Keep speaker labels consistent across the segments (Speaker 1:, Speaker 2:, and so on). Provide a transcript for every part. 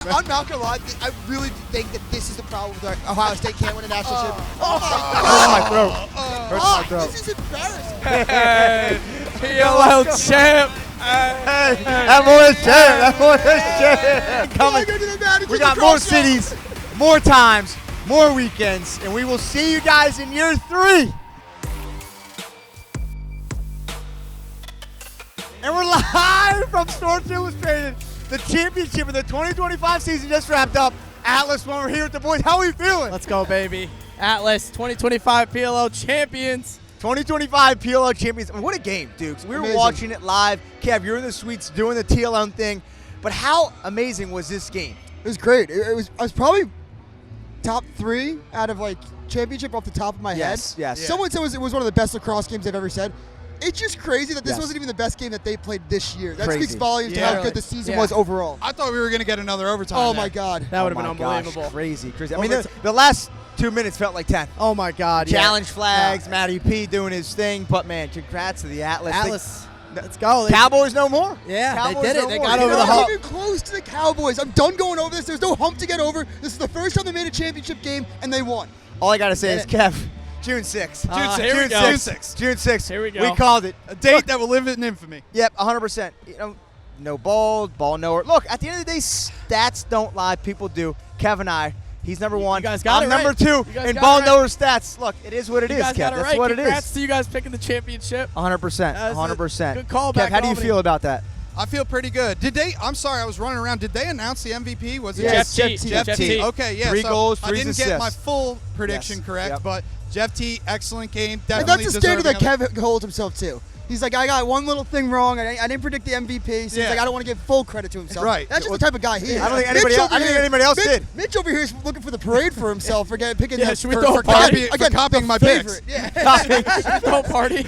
Speaker 1: I'm not gonna lie, I really think that this is the problem with Ohio State can't win a national championship. Oh my God! This is embarrassing.
Speaker 2: Hey, PLL champ.
Speaker 3: Hey, that boy is champ. That boy is champ. Coming. We got more cities, more times, more weekends, and we will see you guys in year 3. And we're live from Stormfield, Illustrated. The championship of the 2025 season just wrapped up. Atlas, when we're here with the boys, how are we feeling?
Speaker 2: Let's go, baby. Atlas, 2025 PLL Champions.
Speaker 3: 2025 PLL Champions. What a game, Dukes. We were watching it live. Kev, you're in the suites doing the TLM thing. But how amazing was this game?
Speaker 1: It was great. I was probably top 3 out of like championship off the top of my head.
Speaker 3: Yes.
Speaker 1: Someone said it was one of the best lacrosse games they've ever said. It's just crazy that this wasn't even the best game that they played this year. That speaks volumes to how good the season was overall.
Speaker 4: I thought we were going to get another overtime.
Speaker 1: Oh, my God.
Speaker 2: That would have been unbelievable.
Speaker 3: Gosh, crazy. I mean, the last 2 minutes felt like 10.
Speaker 2: Oh, my God.
Speaker 3: Challenge flags, Matty P doing his thing. But, man, congrats to the Atlas.
Speaker 2: Let's go.
Speaker 3: Cowboys no more.
Speaker 2: Yeah,
Speaker 3: Cowboys
Speaker 2: they did it.
Speaker 3: No
Speaker 2: they
Speaker 3: more.
Speaker 2: got over the hump.
Speaker 1: Not even close to the Cowboys. I'm done going over this. There's no hump to get over. This is the first time they made a championship game, and they won.
Speaker 3: All I got to say is, Kev, June 6th. June 6th.
Speaker 2: Here we go.
Speaker 3: We called it.
Speaker 4: A date that will live in infamy.
Speaker 3: Yep, 100%. You know, no ball knower. Look, at the end of the day, stats don't lie. People do. Kev and I, he's number 1.
Speaker 2: You guys got
Speaker 3: I'm
Speaker 2: it right.
Speaker 3: number 2 in ball knower stats. Look, it is what it is, Kev. That's what it is.
Speaker 2: Congrats to you guys picking the championship.
Speaker 3: 100%. 100%.
Speaker 2: Good call.
Speaker 3: Kev, how do you feel about that?
Speaker 4: I feel pretty good. I'm sorry, I was running around. Did they announce the MVP? Was it
Speaker 2: Jeff T.
Speaker 4: Okay, yeah.
Speaker 3: 3 goals, 3
Speaker 4: I didn't
Speaker 3: assists.
Speaker 4: get my full prediction correct, but Jeff T, excellent game.
Speaker 1: And
Speaker 4: Definitely
Speaker 1: that's the standard that
Speaker 4: deserving
Speaker 1: Kev holds himself to. He's like, I got one little thing wrong. I didn't predict the MVP. So he's like, I don't want to give full credit to himself.
Speaker 4: Right.
Speaker 1: That's just the type of guy he is.
Speaker 3: I don't think anybody else did.
Speaker 1: Mitch over here is looking for the parade for himself for picking that.
Speaker 2: Should we throw a party?
Speaker 4: for copying my picks.
Speaker 2: Throw a party.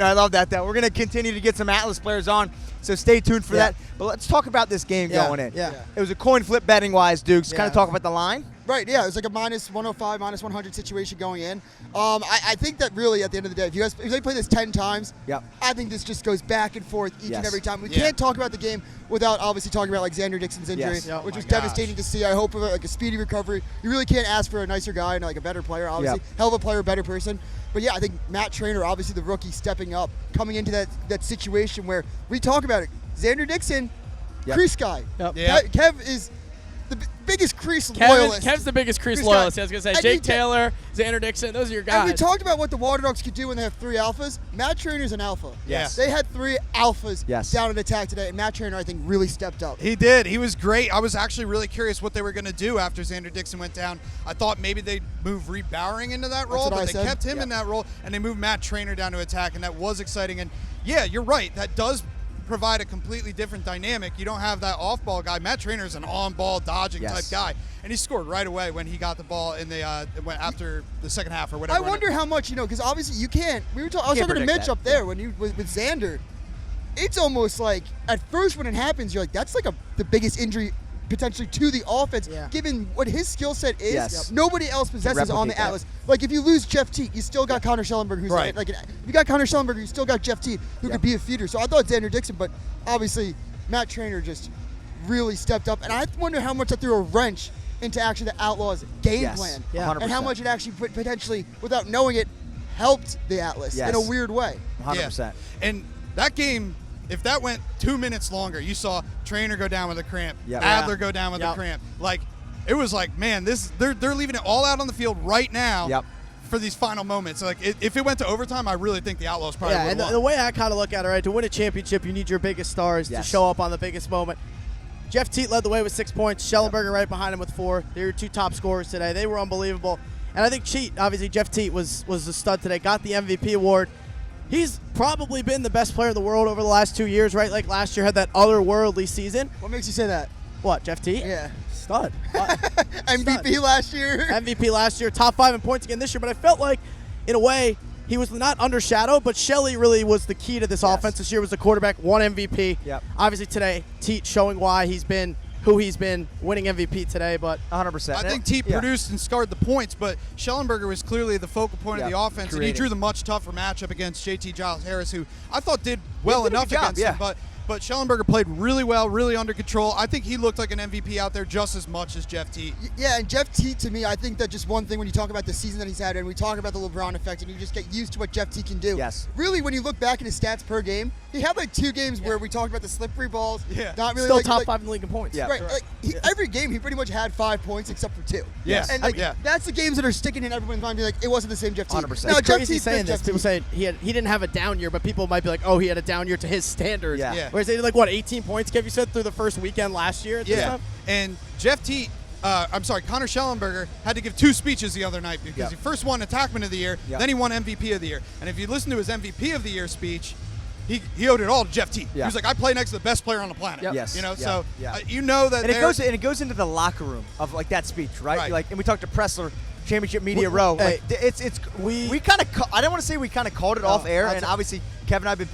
Speaker 3: No, I love that. We're going to continue to get some Atlas players on, so stay tuned for that. But let's talk about this game going in.
Speaker 1: Yeah.
Speaker 3: It was a coin flip betting-wise, Dukes. Kind of talk about the line.
Speaker 1: Right, yeah, it was like a minus 105, minus 100 situation going in. I think that really, at the end of the day, if they play this 10 times, I think this just goes back and forth each and every time. We can't talk about the game without obviously talking about like Xander Dixon's injury, which was devastating to see. I hope of like a speedy recovery. You really can't ask for a nicer guy and like a better player, obviously. Hell of a player, better person. But yeah, I think Matt Traynor, obviously the rookie, stepping up, coming into that situation where we talk about it. Xander Dixon, crease guy. Kev is the biggest crease loyalist.
Speaker 2: Kev's the biggest crease loyalist. I was going to say Jake Taylor, Xander Dixon, those are your guys.
Speaker 1: And we talked about what the Water Dogs could do when they have 3 alphas. Matt Traynor's an alpha.
Speaker 3: Yes.
Speaker 1: They had 3 alphas down in attack today, and Matt Traynor, I think, really stepped up.
Speaker 4: He did. He was great. I was actually really curious what they were going to do after Xander Dixon went down. I thought maybe they'd move Reed Bowering into that role, but they kept him in that role, and they moved Matt Traynor down to attack, and that was exciting. And yeah, you're right. That does provide a completely different dynamic. You don't have that off-ball guy. Matt Traynor is an on-ball dodging type guy, and he scored right away when he got the ball in the after the second half or whatever.
Speaker 1: I wonder how much, because obviously you can't. I was talking to Mitch up there when with Xander. It's almost like at first when it happens, you're like, that's like the biggest injury potentially to the offense, given what his skill set is. Nobody else possesses on the Atlas. Like if you lose Jeff Teat, you still got Connor Shellenberger, who's like if you got Connor Shellenberger, you still got Jeff Teat, who could be a feeder. So I thought Xander Dixon, but obviously Matt Traynor just really stepped up, and I wonder how much that threw a wrench into actually the Outlaws' game plan, and how much it actually potentially, without knowing it, helped the Atlas in a weird way.
Speaker 3: 100%.
Speaker 4: And that game, if that went 2 minutes longer, you saw Traynor go down with a cramp, Adler go down with a cramp. Like, it was like, man, they're leaving it all out on the field right now for these final moments. Like, if it went to overtime, I really think the Outlaws probably would have won.
Speaker 2: The way I kind of look at it, right, to win a championship, you need your biggest stars to show up on the biggest moment. Jeff Teat led the way with 6 points. Shellenberger right behind him with 4. They were 2 top scorers today. They were unbelievable. And I think Jeff Teat was the stud today, got the MVP award. He's probably been the best player in the world over the last 2 years, right? Like last year had that otherworldly season.
Speaker 1: What makes you say that?
Speaker 2: What, Jeff Teat?
Speaker 1: Yeah.
Speaker 2: Stud.
Speaker 1: MVP last year.
Speaker 2: MVP last year, top 5 in points again this year. But I felt like, in a way, he was not undershadowed, but Shelley really was the key to this offense this year, was the quarterback, 1 MVP. Obviously today, Teat showing why he's been who he's been winning MVP today, but
Speaker 3: 100%.
Speaker 4: I think Teat produced and scored the points, but Shellenberger was clearly the focal point of the offense, and he drew the much tougher matchup against JT Giles Harris, who I thought did well enough against him, but But Shellenberger played really well, really under control. I think he looked like an MVP out there just as much as Jeff Teat.
Speaker 1: Yeah, and Jeff Teat, to me, I think that just one thing when you talk about the season that he's had, and we talk about the LeBron effect, and you just get used to what Jeff Teat can do.
Speaker 3: Yes.
Speaker 1: Really, when you look back at his stats per game, he had like 2 games where we talked about the slippery balls.
Speaker 4: Yeah.
Speaker 1: Not really
Speaker 2: Still top 5 in the league in points.
Speaker 3: Yeah.
Speaker 1: Right. Every game, he pretty much had 5 points except for 2.
Speaker 4: Yes.
Speaker 1: And that's the games that are sticking in everyone's mind. Be like, it wasn't the same Jeff Teat.
Speaker 3: 100%.
Speaker 1: Now,
Speaker 2: It's
Speaker 1: Jeff
Speaker 2: crazy
Speaker 1: Teat's
Speaker 2: saying
Speaker 1: been
Speaker 2: this.
Speaker 1: Jeff
Speaker 2: People
Speaker 1: Teat.
Speaker 2: say he didn't have a down year, but people might be like, oh, he had a down year to his standards.
Speaker 3: Yeah.
Speaker 4: Yeah.
Speaker 2: Whereas they did like, what, 18 points, Kev, you said, through the first weekend last year at this time?
Speaker 4: And Jeff Teat, Connor Shellenberger had to give 2 speeches the other night because he first won Attackman of the Year, then he won MVP of the Year. And if you listen to his MVP of the Year speech, he owed it all to Jeff Teat.
Speaker 3: Yeah.
Speaker 4: He was like, I play next to the best player on the planet.
Speaker 3: Yep. Yes.
Speaker 4: You know,
Speaker 3: Yeah.
Speaker 4: so
Speaker 3: Yeah.
Speaker 4: you know that
Speaker 3: And it goes into the locker room of like that speech, right?
Speaker 4: Right.
Speaker 3: Like, and we talked to Pressler, Championship Media Row.
Speaker 2: Hey,
Speaker 3: Like, we kind of I don't want to say we kind of called it off air, and obviously Kevin and I have been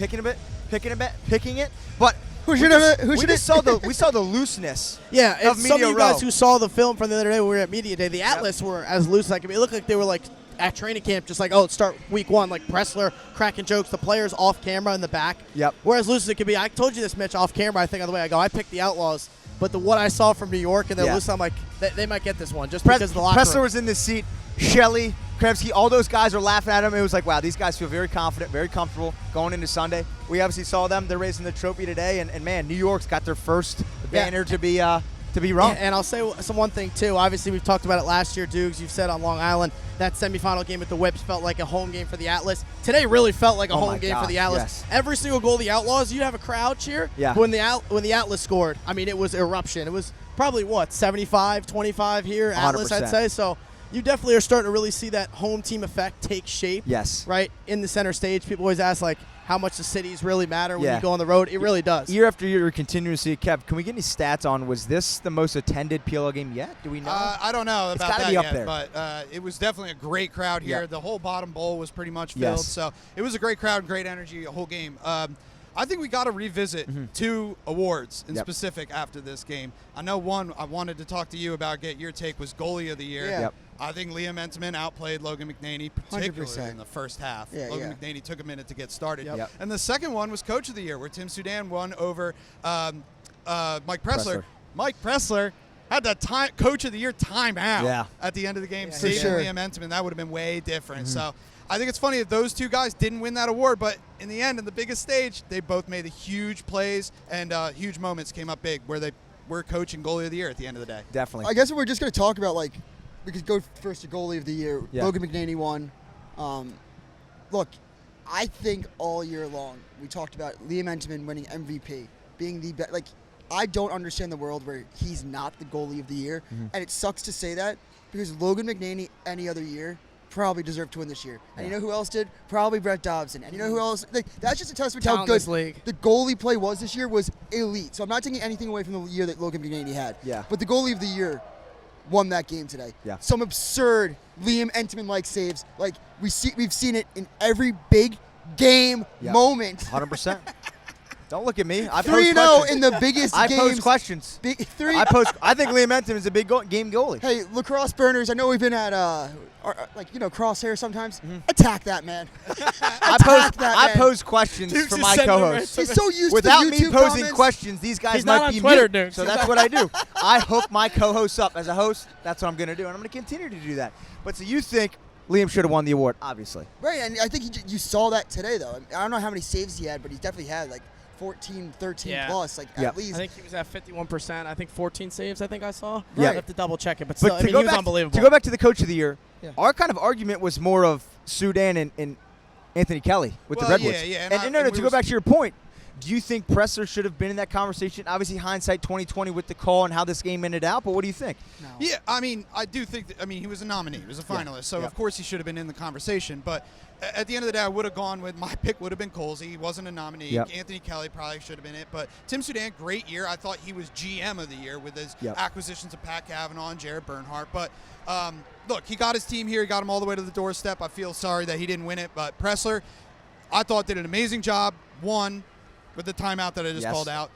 Speaker 3: picking it, but we just saw the looseness.
Speaker 2: Yeah,
Speaker 3: of
Speaker 2: and some
Speaker 3: Media
Speaker 2: of you guys
Speaker 3: Row.
Speaker 2: who saw the film from the other day when we were at Media Day, the Atlas were as loose as I could be. It looked like they were like at training camp, just like, oh, let's start week 1, like Pressler cracking jokes, the players off camera in the back.
Speaker 3: Yep.
Speaker 2: We're as loose as it could be. I told you this, Mitch, off camera, I think, on the way. I go, I picked the Outlaws, but what I saw from New York and they're loose, I'm like, they might get this one just because of the locker
Speaker 3: Pressler
Speaker 2: room.
Speaker 3: was in this seat. Shelley, Krebsky, all those guys are laughing at him. It was like, wow, these guys feel very confident, very comfortable going into Sunday. We obviously saw them. They're raising the trophy today, and man, New York's got their first banner to be rung.
Speaker 2: And I'll say one thing, too. Obviously, we've talked about it last year, Dukes. You've said on Long Island, that semifinal game with the Whips felt like a home game for the Atlas. Today really felt like a home game for the Atlas.
Speaker 3: Yes.
Speaker 2: Every single goal of the Outlaws, you'd have a crowd cheer.
Speaker 3: Yeah.
Speaker 2: When the Atlas scored, I mean, it was eruption. It was probably, 75-25 here, Atlas,
Speaker 3: 100%.
Speaker 2: I'd say. So you definitely are starting to really see that home team effect take shape.
Speaker 3: Yes.
Speaker 2: Right? In the center stage, people always ask, like, how much the cities really matter when
Speaker 3: Yeah.
Speaker 2: you go on the road. It really does.
Speaker 3: Year after year, we're continuing to see it. Kev, can we get any stats on, was this the most attended PLL game yet? Do we know?
Speaker 4: I don't know
Speaker 3: It's
Speaker 4: about
Speaker 3: gotta
Speaker 4: that
Speaker 3: be up
Speaker 4: yet,
Speaker 3: there.
Speaker 4: but it was definitely a great crowd here.
Speaker 3: Yeah.
Speaker 4: The whole bottom bowl was pretty much filled,
Speaker 3: Yes.
Speaker 4: so it was a great crowd, great energy, a whole game. I think we got to revisit 2 awards in specific after this game. I know one I wanted to talk to you about, get your take, was goalie of the year.
Speaker 1: Yeah.
Speaker 3: Yep.
Speaker 4: I think Liam Entman outplayed Logan McNaney, particularly
Speaker 1: 100%.
Speaker 4: in the first half.
Speaker 1: Yeah,
Speaker 4: Logan McNaney took a minute to get started.
Speaker 3: Yep.
Speaker 4: And the second one was Coach of the Year, where Tim Soudan won over Mike Pressler. Mike Pressler had that Coach of the Year timeout at the end of the game, saving
Speaker 1: sure.
Speaker 4: Liam Entman. That would have been way different. So I think it's funny that those 2 guys didn't win that award, but in the end, in the biggest stage, they both made the huge plays and huge moments came up big where they were coach and goalie of the year at the end of the day.
Speaker 3: Definitely.
Speaker 1: I guess we're just going to talk about, like, we could go first to goalie of the year.
Speaker 3: Yeah.
Speaker 1: Logan McNaney won. Look, I think all year long we talked about Liam Entman winning MVP, being the best. Like, I don't understand the world where he's not the goalie of the year, and it sucks to say that because Logan McNaney any other year probably deserved to win this year. And you know who else did? Probably Brett Dobson. And you know who else? Like, that's just a testament to how good
Speaker 2: Talentless league.
Speaker 1: the goalie play was this year was elite. So I'm not taking anything away from the year that Logan McNaney had.
Speaker 3: Yeah.
Speaker 1: But the goalie of the year won that game today.
Speaker 3: Yeah.
Speaker 1: Some absurd Liam Entman-like saves. Like, we've seen it in every big game moment.
Speaker 3: 100%. Don't look at me. I
Speaker 1: 3-0 in the biggest
Speaker 3: I
Speaker 1: games.
Speaker 3: pose questions.
Speaker 1: I
Speaker 3: think Liam Entman is a big game goalie.
Speaker 1: Hey, lacrosse burners, I know we've been at crosshair sometimes. Attack that man.
Speaker 3: I pose questions for my co-hosts.
Speaker 1: He's so used
Speaker 3: Without
Speaker 1: to the
Speaker 3: me
Speaker 1: YouTube
Speaker 3: posing
Speaker 1: comments.
Speaker 3: questions, these guys
Speaker 2: He's not
Speaker 3: might
Speaker 2: on
Speaker 3: be
Speaker 2: Twitter,
Speaker 3: mute.
Speaker 2: Duke.
Speaker 3: So that's what I do. I hook my co-hosts up as a host. That's what I'm going to do, and I'm going to continue to do that. But so you think Liam should have won the award, obviously.
Speaker 1: Right, and I think you saw that today, though. I don't know how many saves he had, but he definitely had, like, 14, 13 plus, like, at least.
Speaker 2: I think he was at 51%. I think 14 saves, I think I saw.
Speaker 3: Yeah.
Speaker 2: I have to double check it, but still,
Speaker 3: But
Speaker 2: he was unbelievable.
Speaker 3: To go back to the Coach of the Year, our kind of argument was more of Soudan and Anthony Kelly with the Redwoods.
Speaker 4: Yeah.
Speaker 3: To go back to your point, do you think Pressler should have been in that conversation? Obviously, hindsight 2020 with the call and how this game ended out, but what do you think?
Speaker 1: No.
Speaker 4: Yeah, I mean, I do think that, he was a nominee. He was a finalist, so of course he should have been in the conversation. But at the end of the day, I would have gone with my pick would have been Colsey. He wasn't a nominee.
Speaker 3: Yep.
Speaker 4: Anthony Kelly probably should have been it. But Tim Soudan, great year. I thought he was GM of the year with his acquisitions of Pat Cavanaugh and Jared Bernhardt. But look, he got his team here. He got them all the way to the doorstep. I feel sorry that he didn't win it. But Pressler, I thought, did an amazing job. Won with the timeout that I just called out.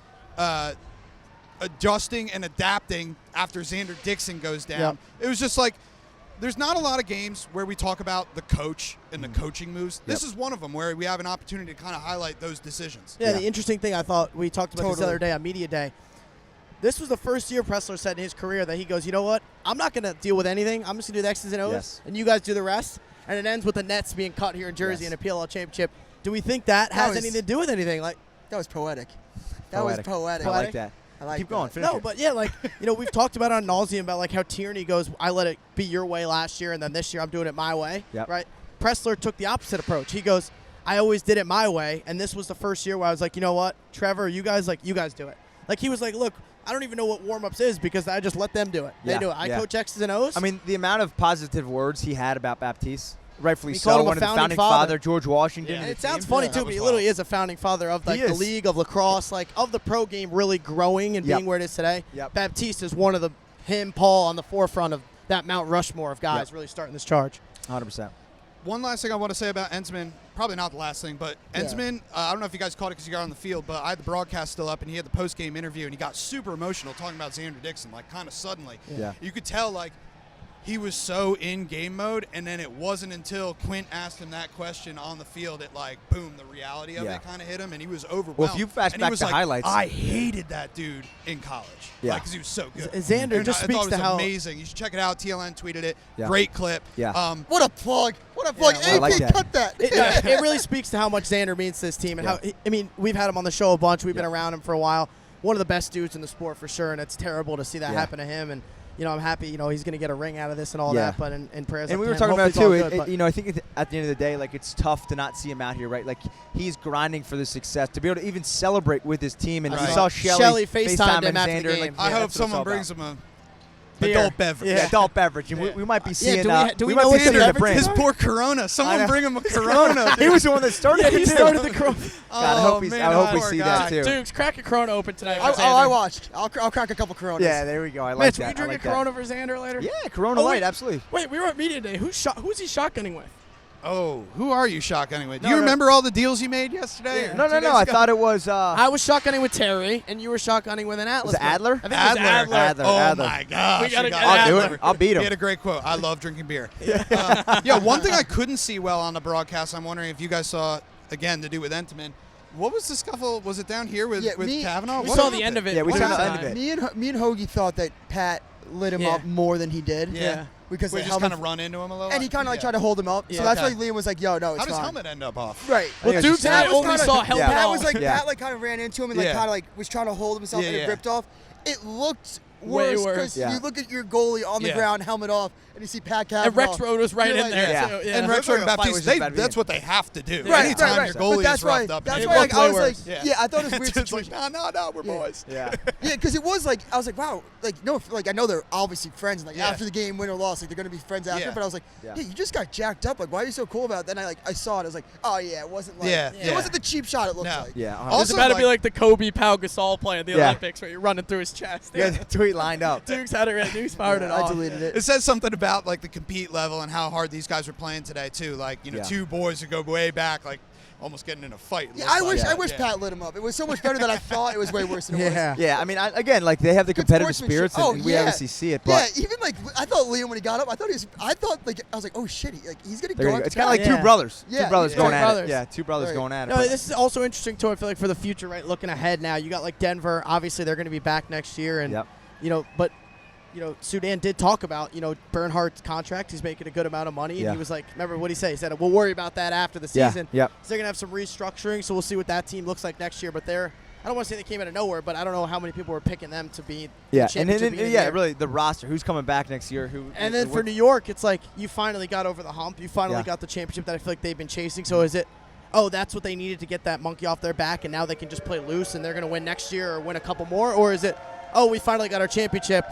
Speaker 4: Adjusting and adapting after Xander Dixon goes down. It was just like there's not a lot of games where we talk about the coach and the coaching moves. This is one of them where we have an opportunity to kind of highlight those decisions.
Speaker 2: Yeah, the interesting thing I thought we talked about this the other day on Media Day. This was the first year Pressler said in his career that he goes, you know what? I'm not going to deal with anything. I'm just going to do the X's and O's, and you guys do the rest. And it ends with the Nets being cut here in Jersey in a PLL championship. Do we think that has anything to do with anything? Like
Speaker 1: that was poetic. That was poetic.
Speaker 3: I like that.
Speaker 1: I like
Speaker 3: Keep going.
Speaker 2: No, but yeah, like, you know, we've talked about it on nauseam about like how Tierney goes, I let it be your way last year, and then this year I'm doing it my way. Right? Pressler took the opposite approach. He goes, I always did it my way, and this was the first year where I was like, you know what, Trevor, you guys do it. Like, he was like, look, I don't even know what warm-ups is because I just let them do it. They do it. I coach X's and O's.
Speaker 3: I mean, the amount of positive words he had about Baptiste, rightfully
Speaker 2: he
Speaker 3: so, one of the founding father, George Washington.
Speaker 2: Yeah. And it sounds funny, too, but he literally is a founding father of like the league, of lacrosse, like of the pro game really growing and being where it is today. Baptiste is one of him, Paul, on the forefront of that Mount Rushmore of guys really starting this charge.
Speaker 3: 100%.
Speaker 4: One last thing I want to say about Ensman, probably not the last thing, but Ensman, I don't know if you guys caught it because you got on the field, but I had the broadcast still up, and he had the post-game interview, and he got super emotional talking about Xander Dixon, like kind of suddenly. You could tell, like, he was so in game mode, and then it wasn't until Quint asked him that question on the field that, like, boom, the reality of it kind of hit him, and he was overwhelmed.
Speaker 3: Well, if you flash back to highlights,
Speaker 4: I hated that dude in college, because he was so good.
Speaker 2: Xander just speaks to how
Speaker 4: amazing. You should check it out. TLN tweeted it. Great clip.
Speaker 1: What a plug! What a plug!
Speaker 3: I like that.
Speaker 1: Cut that.
Speaker 2: It really speaks to how much Xander means to this team, and how I mean, we've had him on the show a bunch. We've been around him for a while. One of the best dudes in the sport for sure, and it's terrible to see that happen to him. And you know, I'm happy, you know, he's going to get a ring out of this and all that, but in prayers.
Speaker 3: And we were talking about it too. You know, I think at the end of the day, like, it's tough to not see him out here, right? Like, he's grinding for the success to be able to even celebrate with his team. And we saw Shelly
Speaker 2: FaceTime him after
Speaker 3: Xander.
Speaker 2: the game.
Speaker 4: I hope someone brings him a adult beverage.
Speaker 3: Yeah, adult beverage. And we might be seeing
Speaker 2: do we know what the
Speaker 3: brand.
Speaker 4: His poor Corona. Someone bring him a Corona.
Speaker 3: He was the one that started it.
Speaker 2: He started the Corona.
Speaker 3: I hope we see that too.
Speaker 5: Dukes, crack a Corona open tonight.
Speaker 1: I watched. I'll crack a couple Coronas.
Speaker 3: Yeah, there we go. I like
Speaker 5: Mitch,
Speaker 3: that.
Speaker 5: will you drink a Corona for Xander later?
Speaker 3: Yeah, Corona Light, absolutely.
Speaker 5: Wait, we were at Media Day. Who's he shotgunning with?
Speaker 4: Oh, who are you shotgunning with? Do you remember all the deals you made yesterday?
Speaker 3: Yeah. No. I thought it was.
Speaker 2: I was shotgunning with Terry, and you were shotgunning with an Atlas.
Speaker 3: Was it Adler?
Speaker 2: I think it was Adler.
Speaker 4: Oh, my gosh.
Speaker 5: We gotta get
Speaker 3: I'll do it. I'll beat him.
Speaker 4: He had a great quote. I love drinking beer. One thing I couldn't see well on the broadcast, I'm wondering if you guys saw, again, to do with Entenmann. What was the scuffle? Was it down here with Kavanaugh?
Speaker 5: We saw the end of it.
Speaker 3: Yeah, we saw the end of it.
Speaker 1: Me and Hoagie thought that Pat lit him up more than he did.
Speaker 4: Yeah.
Speaker 1: Because
Speaker 4: we just kind of run into him a little.
Speaker 1: And he kind of like tried to hold him up. So that's why Liam was like, "Yo, no, it's
Speaker 4: How does
Speaker 1: fine."
Speaker 4: helmet end up off?
Speaker 1: Right.
Speaker 5: Well, Dukes and I only saw helmet off.
Speaker 1: Pat was like, Pat like kind of ran into him and like kind of like was trying to hold himself and it ripped off. It looked worse because you look at your goalie on the ground, helmet off, and you see Pat Kavanaugh.
Speaker 5: And Rexrode was right in there. Too.
Speaker 4: And Rexrode and Baptiste, that's what they have to do.
Speaker 1: Right.
Speaker 4: Anytime your goalie is roughed up.
Speaker 1: That's why like, I was like, I thought it was weird.
Speaker 4: It's like, no, we're boys.
Speaker 1: Yeah, because it was like, I was like, wow, like, no, like, I know they're obviously friends, and like, after the game, win or loss, like, they're going to be friends after, but I was like, you just got jacked up. Like, why are you so cool about it? Then I saw it. I was like, oh, yeah, it wasn't like, it wasn't the cheap shot it looked like.
Speaker 3: Yeah.
Speaker 5: It was about to be like the Kobe Pau Gasol play in the Olympics where you're running through his chest.
Speaker 3: Yeah, the tweet lined up.
Speaker 5: Dukes had it right. Dukes fired it off.
Speaker 1: I deleted it.
Speaker 4: It says something about, like, the compete level and how hard these guys were playing today, too. Like, you know, two boys who go way back, like, almost getting in a fight.
Speaker 1: Yeah, I wish Pat lit him up. It was so much better than I thought. It was way worse than it was.
Speaker 3: Yeah, I mean, again, like, they have the competitive spirits, and we obviously see it. But
Speaker 1: even like, I thought Liam, when he got up, I was like, oh shit, he's gonna go.
Speaker 3: It's kind of like two brothers.
Speaker 1: Yeah.
Speaker 3: Two brothers going at it. Yeah, two brothers going at it.
Speaker 2: No, this is also interesting too. I feel like for the future, right? Looking ahead now, you got like Denver. Obviously, they're going to be back next year, and you know, but. You know, Sudan did talk about, you know, Bernhardt's contract. He's making a good amount of money. And he was like, remember what he said? He said, we'll worry about that after the season.
Speaker 3: Yeah.
Speaker 2: So they're going to have some restructuring. So we'll see what that team looks like next year. But I don't want to say they came out of nowhere, but I don't know how many people were picking them to be the championship.
Speaker 3: And really, the roster. Who's coming back next year?
Speaker 2: And then for New York, it's like you finally got over the hump. You finally got the championship that I feel like they've been chasing. So is it, that's what they needed to get that monkey off their back, and now they can just play loose and they're going to win next year or win a couple more? Or is it, we finally got our championship,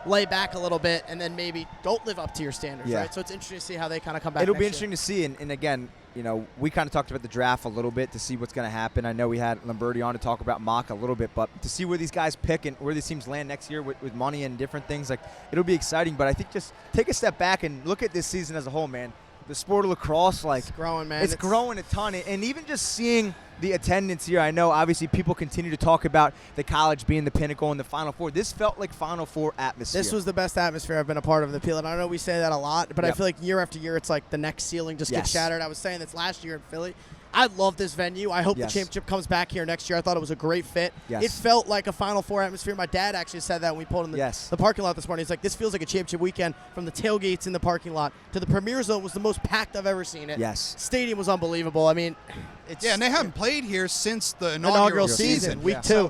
Speaker 2: lay back a little bit, and then maybe don't live up to your standards, right? So it's interesting to see how they kind of come back.
Speaker 3: It'll be interesting to see, and again, you know, we kind of talked about the draft a little bit to see what's going to happen. I know we had Lamberti on to talk about Mock a little bit, but to see where these guys pick and where these teams land next year with money and different things, like, it'll be exciting. But I think just take a step back and look at this season as a whole, man. The sport of lacrosse, like,
Speaker 2: it's growing, man.
Speaker 3: It's growing a ton, and even just seeing the attendance here. I know obviously people continue to talk about the college being the pinnacle in the Final Four. This felt like Final Four atmosphere.
Speaker 2: This was the best atmosphere I've been a part of the PLL. And I know we say that a lot, but I feel like year after year it's like the next ceiling just gets shattered. I was saying this last year in Philly. I love this venue. I hope the championship comes back here next year. I thought it was a great fit. It felt like a Final Four atmosphere. My dad actually said that when we pulled in the parking lot this morning. He's like, this feels like a championship weekend from the tailgates in the parking lot to the Premier Zone was the most packed I've ever seen it. Stadium was unbelievable. I mean, it's...
Speaker 4: Yeah, and they haven't played here since the inaugural season.
Speaker 2: Week 2.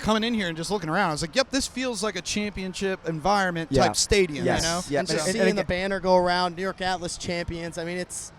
Speaker 4: Coming in here and just looking around, I was like, yep, this feels like a championship environment type stadium, you know?
Speaker 2: And just seeing the banner go around, New York Atlas champions, I mean, it's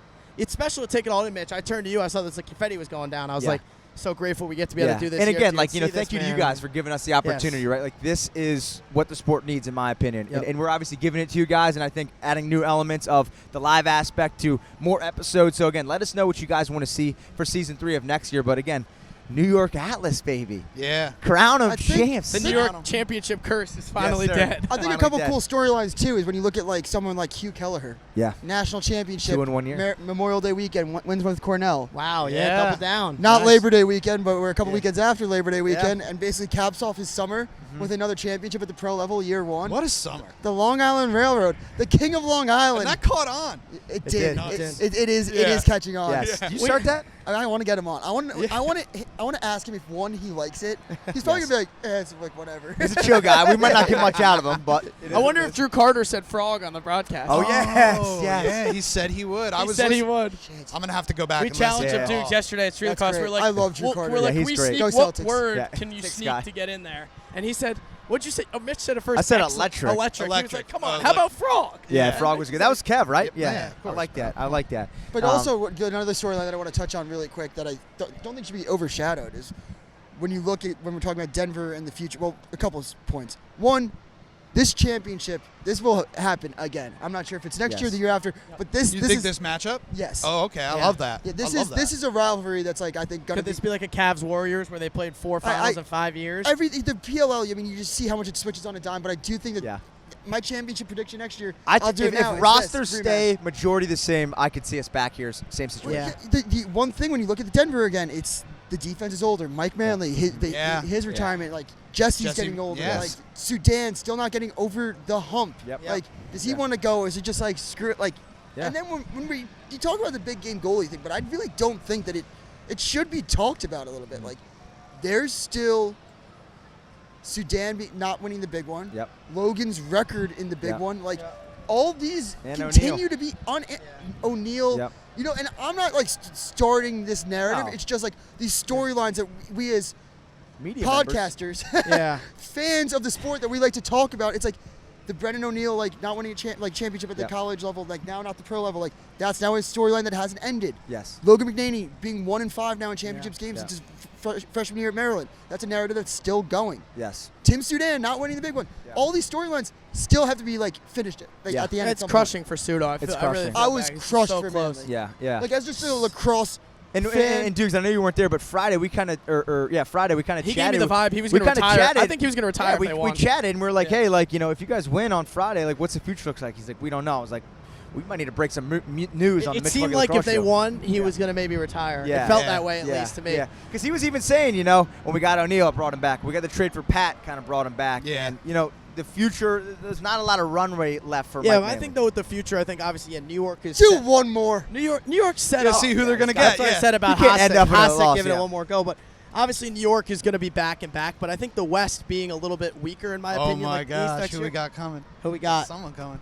Speaker 2: special to take it all in, Mitch. I turned to you. I saw this confetti was going down. I was like, so grateful we get to be able to do this.
Speaker 3: And
Speaker 2: here
Speaker 3: again,
Speaker 2: at TNC
Speaker 3: thank you to you guys for giving us the opportunity, right? Like, this is what the sport needs, in my opinion. And we're obviously giving it to you guys, and I think adding new elements of the live aspect to more episodes. So, again, let us know what you guys want to see for Season 3 of next year. But, again, New York Atlas, baby.
Speaker 4: Yeah.
Speaker 3: Crown of champs.
Speaker 5: The New York championship curse is finally dead.
Speaker 1: I think a couple cool storylines, too, is when you look at, like, someone like 𝐓𝐄 𝐂𝐂.
Speaker 3: Yeah.
Speaker 1: National championship.
Speaker 3: 2 in 1 year.
Speaker 1: Memorial Day weekend, wins with Cornell.
Speaker 2: Wow, double down.
Speaker 1: Not Labor Day weekend, but we're a couple weekends after Labor Day weekend, and basically caps off his summer with another championship at the pro level, year 1.
Speaker 4: What a summer.
Speaker 1: The Long Island Railroad, the king of Long Island.
Speaker 4: And that caught on.
Speaker 1: It did. It is catching on.
Speaker 3: Yes. Did you start that?
Speaker 1: I want to get him on. I want to ask him if he likes it. He's probably gonna be like, it's like whatever.
Speaker 3: He's a chill guy. We might not get much out of him, but
Speaker 5: I wonder if Drew Carter said frog on the broadcast.
Speaker 3: Oh yes.
Speaker 4: Yeah, he said he would.
Speaker 5: He said he would.
Speaker 4: I'm gonna have to go back.
Speaker 5: We
Speaker 4: and
Speaker 5: challenged
Speaker 4: listen.
Speaker 5: him, Dukes, yesterday at Street Lacrosse. We're like,
Speaker 1: I love Drew Carter.
Speaker 5: We're like,
Speaker 3: he's
Speaker 5: we
Speaker 3: great.
Speaker 5: sneak.
Speaker 1: Go
Speaker 5: What
Speaker 1: Celtics.
Speaker 5: word can you
Speaker 3: Six
Speaker 5: sneak
Speaker 3: guy.
Speaker 5: to get in there? And he said, "What'd you say?" Oh, Mitch said at first.
Speaker 3: I said
Speaker 5: excellent.
Speaker 3: electric.
Speaker 5: He was like, "Come on, how about frog?"
Speaker 3: Yeah, frog was good. That was Kev, right?
Speaker 4: Yeah,
Speaker 3: I like that. I like that.
Speaker 1: But also, another storyline that I want to touch on really quick that I don't think should be overshadowed is when you look at when we're talking about Denver and the future. Well, a couple of points. One, this championship, this will happen again. I'm not sure if it's next year or the year after, but this.
Speaker 4: You
Speaker 1: this
Speaker 4: think
Speaker 1: is,
Speaker 4: this matchup?
Speaker 1: Yes.
Speaker 4: Oh, okay. I love that.
Speaker 1: Yeah, this is a rivalry that's like I think gonna
Speaker 5: Could this be like a Cavs Warriors where they played 4 finals in 5 years?
Speaker 1: The PLL. I mean, you just see how much it switches on a dime. But I do think that my championship prediction next year. I'll do it now.
Speaker 3: If rosters stay majority the same, I could see us back here, same situation.
Speaker 1: Yeah. The one thing when you look at the Denver again, it's the defense is older. Mike Manley, his retirement, like Jesse's getting older. Like Sudan still not getting over the hump. Like, does he want to go? Or is it just like screw it? Like, and then when you talk about the big game goalie thing, but I really don't think that it should be talked about a little bit. Like, there's still Sudan not winning the big one. Logan's record in the big one. Like, all these continue to be on O'Neal. You know, and I'm not like starting this narrative. It's just like these storylines that we as
Speaker 3: media
Speaker 1: podcasters, fans of the sport that we like to talk about. It's like the Brendan O'Neal like not winning a championship at the college level, like now not the pro level. Like that's now his storyline that hasn't ended. Logan McNaney being 1-5 now in championships games since his freshman year at Maryland. That's a narrative that's still going. Tim Sudan not winning the big one. All these storylines still have to be like finished at the end.
Speaker 5: It's crushing for Sudan.
Speaker 1: I was crushed for Manley. Like as just a lacrosse.
Speaker 3: And Dukes, I know you weren't there, but Friday we kind of, Friday we kind of chatted.
Speaker 5: He gave me the vibe he was going to retire. I think he was going to retire.
Speaker 3: We chatted and we were like, hey, like, you know, if you guys win on Friday, like, what's the future looks like? He's like, we don't know. I was like, we might need to break some news on the Mitchell Pehlke Lacrosse Show.
Speaker 2: It seemed like if they won, he was going to maybe retire. It felt that way at least to me.
Speaker 3: Because he was even saying, you know, when we got O'Neal, it brought him back. We got the trade for Pat, kind of brought him back. And, you know, the future, there's not a lot of runway left for Mike
Speaker 2: I
Speaker 3: Manley.
Speaker 2: think, though, with the future, I think, obviously, New York is
Speaker 1: one more.
Speaker 2: New York set up.
Speaker 4: See who they're going to get.
Speaker 2: That's what I said about Hasek giving it one more go. But obviously, New York is going to be back and back. But I think the West being a little bit weaker, in my opinion.
Speaker 4: Oh, my
Speaker 2: like
Speaker 4: gosh. Who we got coming?
Speaker 2: Who we got?
Speaker 4: Someone coming.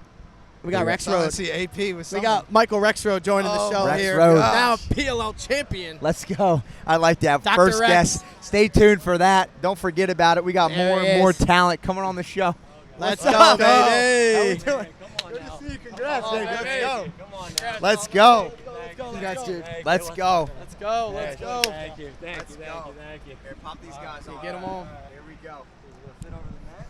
Speaker 2: We got Rexrode.
Speaker 4: I see AP with someone.
Speaker 2: We got Michael Rexrode joining the show here. Now PLL champion.
Speaker 3: Let's go. I like that.
Speaker 2: Dr.
Speaker 3: First
Speaker 2: Rex.
Speaker 3: guest. Stay tuned for that. Don't forget about it. We got more and more talent coming on the show.
Speaker 2: Let's go, baby.
Speaker 3: How we doing? Good to see you. Congrats, man. Let's go.
Speaker 5: Come on,
Speaker 3: Let's go.
Speaker 1: Congrats, dude.
Speaker 3: Let's go.
Speaker 5: Let's go. Let's go.
Speaker 3: Thank you. Here, pop these guys on.
Speaker 2: Get them on.
Speaker 3: Here we go. Sit over the mat.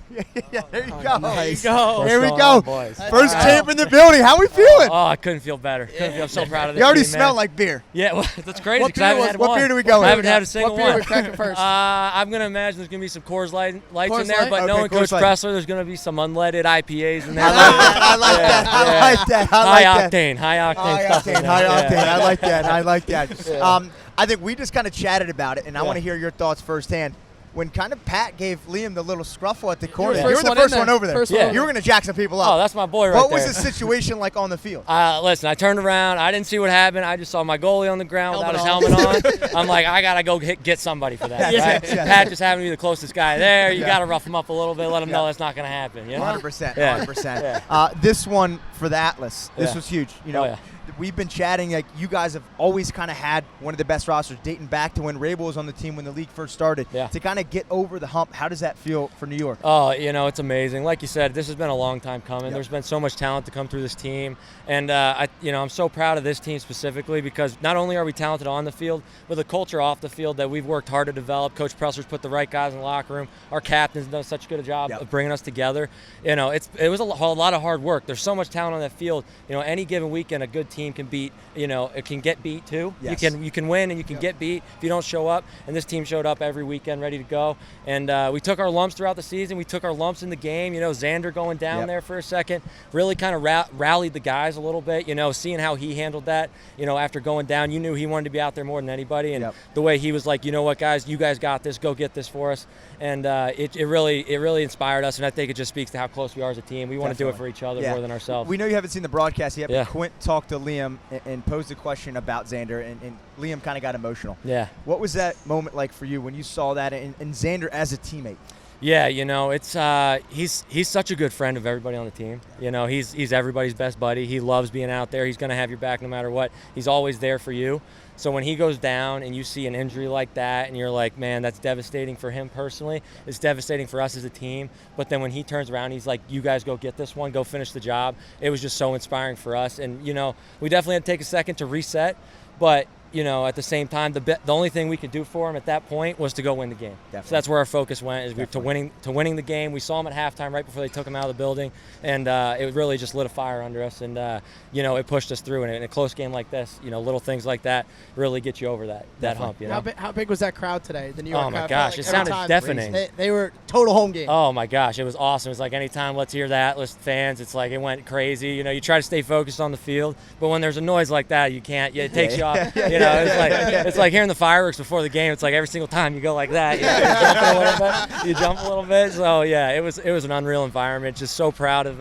Speaker 3: Yeah, there you go.
Speaker 2: Nice. Go.
Speaker 3: Here we
Speaker 5: What's
Speaker 3: go.
Speaker 5: going on, boys?
Speaker 3: First champ in the building. How we feeling?
Speaker 5: Oh, I couldn't feel better. I'm so proud of this
Speaker 3: You already
Speaker 5: team,
Speaker 3: smell
Speaker 5: man.
Speaker 3: like beer.
Speaker 5: Yeah, well, that's crazy.
Speaker 2: What
Speaker 5: 'cause I haven't had
Speaker 3: What
Speaker 5: one.
Speaker 3: beer do we go with?
Speaker 5: I haven't had a single
Speaker 2: What beer
Speaker 5: one.
Speaker 2: we cracking first?
Speaker 5: I'm going to imagine there's going to be some Coors Lights
Speaker 2: Coors
Speaker 5: in there,
Speaker 2: Light?
Speaker 5: but
Speaker 3: Okay,
Speaker 5: knowing
Speaker 3: Coors
Speaker 5: Coach
Speaker 3: Light.
Speaker 5: Pressler, there's going to be some unleaded IPAs in there.
Speaker 3: I like that. I like that.
Speaker 5: High octane stuff in there.
Speaker 3: High octane.
Speaker 5: Yeah.
Speaker 3: I like that. I like that. I think we just kind of chatted about it, and I want to hear your thoughts firsthand. When kind of Pat gave Liam the little scruffle at the corner, you were the first one over there.
Speaker 5: Yeah.
Speaker 3: You were going to jack some people up.
Speaker 5: Oh, that's my boy right
Speaker 3: What
Speaker 5: there.
Speaker 3: was the situation like on the field?
Speaker 5: Listen, I turned around. I didn't see what happened. I just saw my goalie on the ground without his helmet on. I'm like, I got to go get somebody for that. Right? Pat just happened to be the closest guy there. You got to rough him up a little bit, let him know that's not going to happen. You know?
Speaker 3: 100%.
Speaker 5: Yeah.
Speaker 3: 100%. This one for the Atlas, this was huge. You know,
Speaker 5: Oh, yeah.
Speaker 3: we've been chatting, like you guys have always kind of had one of the best rosters dating back to when Rabel was on the team when the league first started.
Speaker 5: Yeah.
Speaker 3: To kind of get over the hump, how does that feel for New York?
Speaker 5: Oh, it's amazing. Like you said, this has been a long time coming.
Speaker 3: Yep.
Speaker 5: There's been so much talent to come through this team, and I'm so proud of this team specifically because not only are we talented on the field, but the culture off the field that we've worked hard to develop. Coach Pressler's put the right guys in the locker room. Our captain's done such a good job of bringing us together. It was a lot of hard work. There's so much talent on that field. Any given weekend, a good team can beat. It can get beat too.
Speaker 3: Yes.
Speaker 5: You can win and you can get beat if you don't show up. And this team showed up every weekend, ready to go. And we took our lumps throughout the season. We took our lumps in the game. Xander going down there for a second really kind of rallied the guys a little bit. Seeing how he handled that. After going down, you knew he wanted to be out there more than anybody. And the way he was like, you know what, guys, you guys got this. Go get this for us. And it really inspired us. And I think it just speaks to how close we are as a team. We want to do it for each other more than ourselves.
Speaker 3: We know you haven't seen the broadcast yet, but Quint talked to Liam and posed a question about Xander, and Liam kind of got emotional. Yeah. What was that moment like for you when you saw that and Xander as a teammate?
Speaker 5: Yeah, it's he's such a good friend of everybody on the team. He's everybody's best buddy. He loves being out there. He's going to have your back no matter what. He's always there for you. So when he goes down and you see an injury like that and you're like, man, that's devastating for him personally. It's devastating for us as a team. But then when he turns around, he's like, you guys go get this one, go finish the job. It was just so inspiring for us. And, we definitely had to take a second to reset. But, at the same time, the only thing we could do for him at that point was to go win the game. Definitely. So that's where our focus went, is to winning the game. We saw him at halftime right before they took him out of the building, and it really just lit a fire under us, and it pushed us through. And in a close game like this, little things like that really get you over that hump.
Speaker 2: How big was that crowd today? The New York crowd?
Speaker 5: Oh my gosh, it sounded deafening.
Speaker 2: They were total home game.
Speaker 5: Oh my gosh, it was awesome. It was like anytime let's hear the Atlas fans, it's like it went crazy. You try to stay focused on the field, but when there's a noise like that, you can't. It takes you off. It's like hearing the fireworks before the game. It's like every single time you go like that, you jump a little bit. So yeah, it was an unreal environment. Just so proud of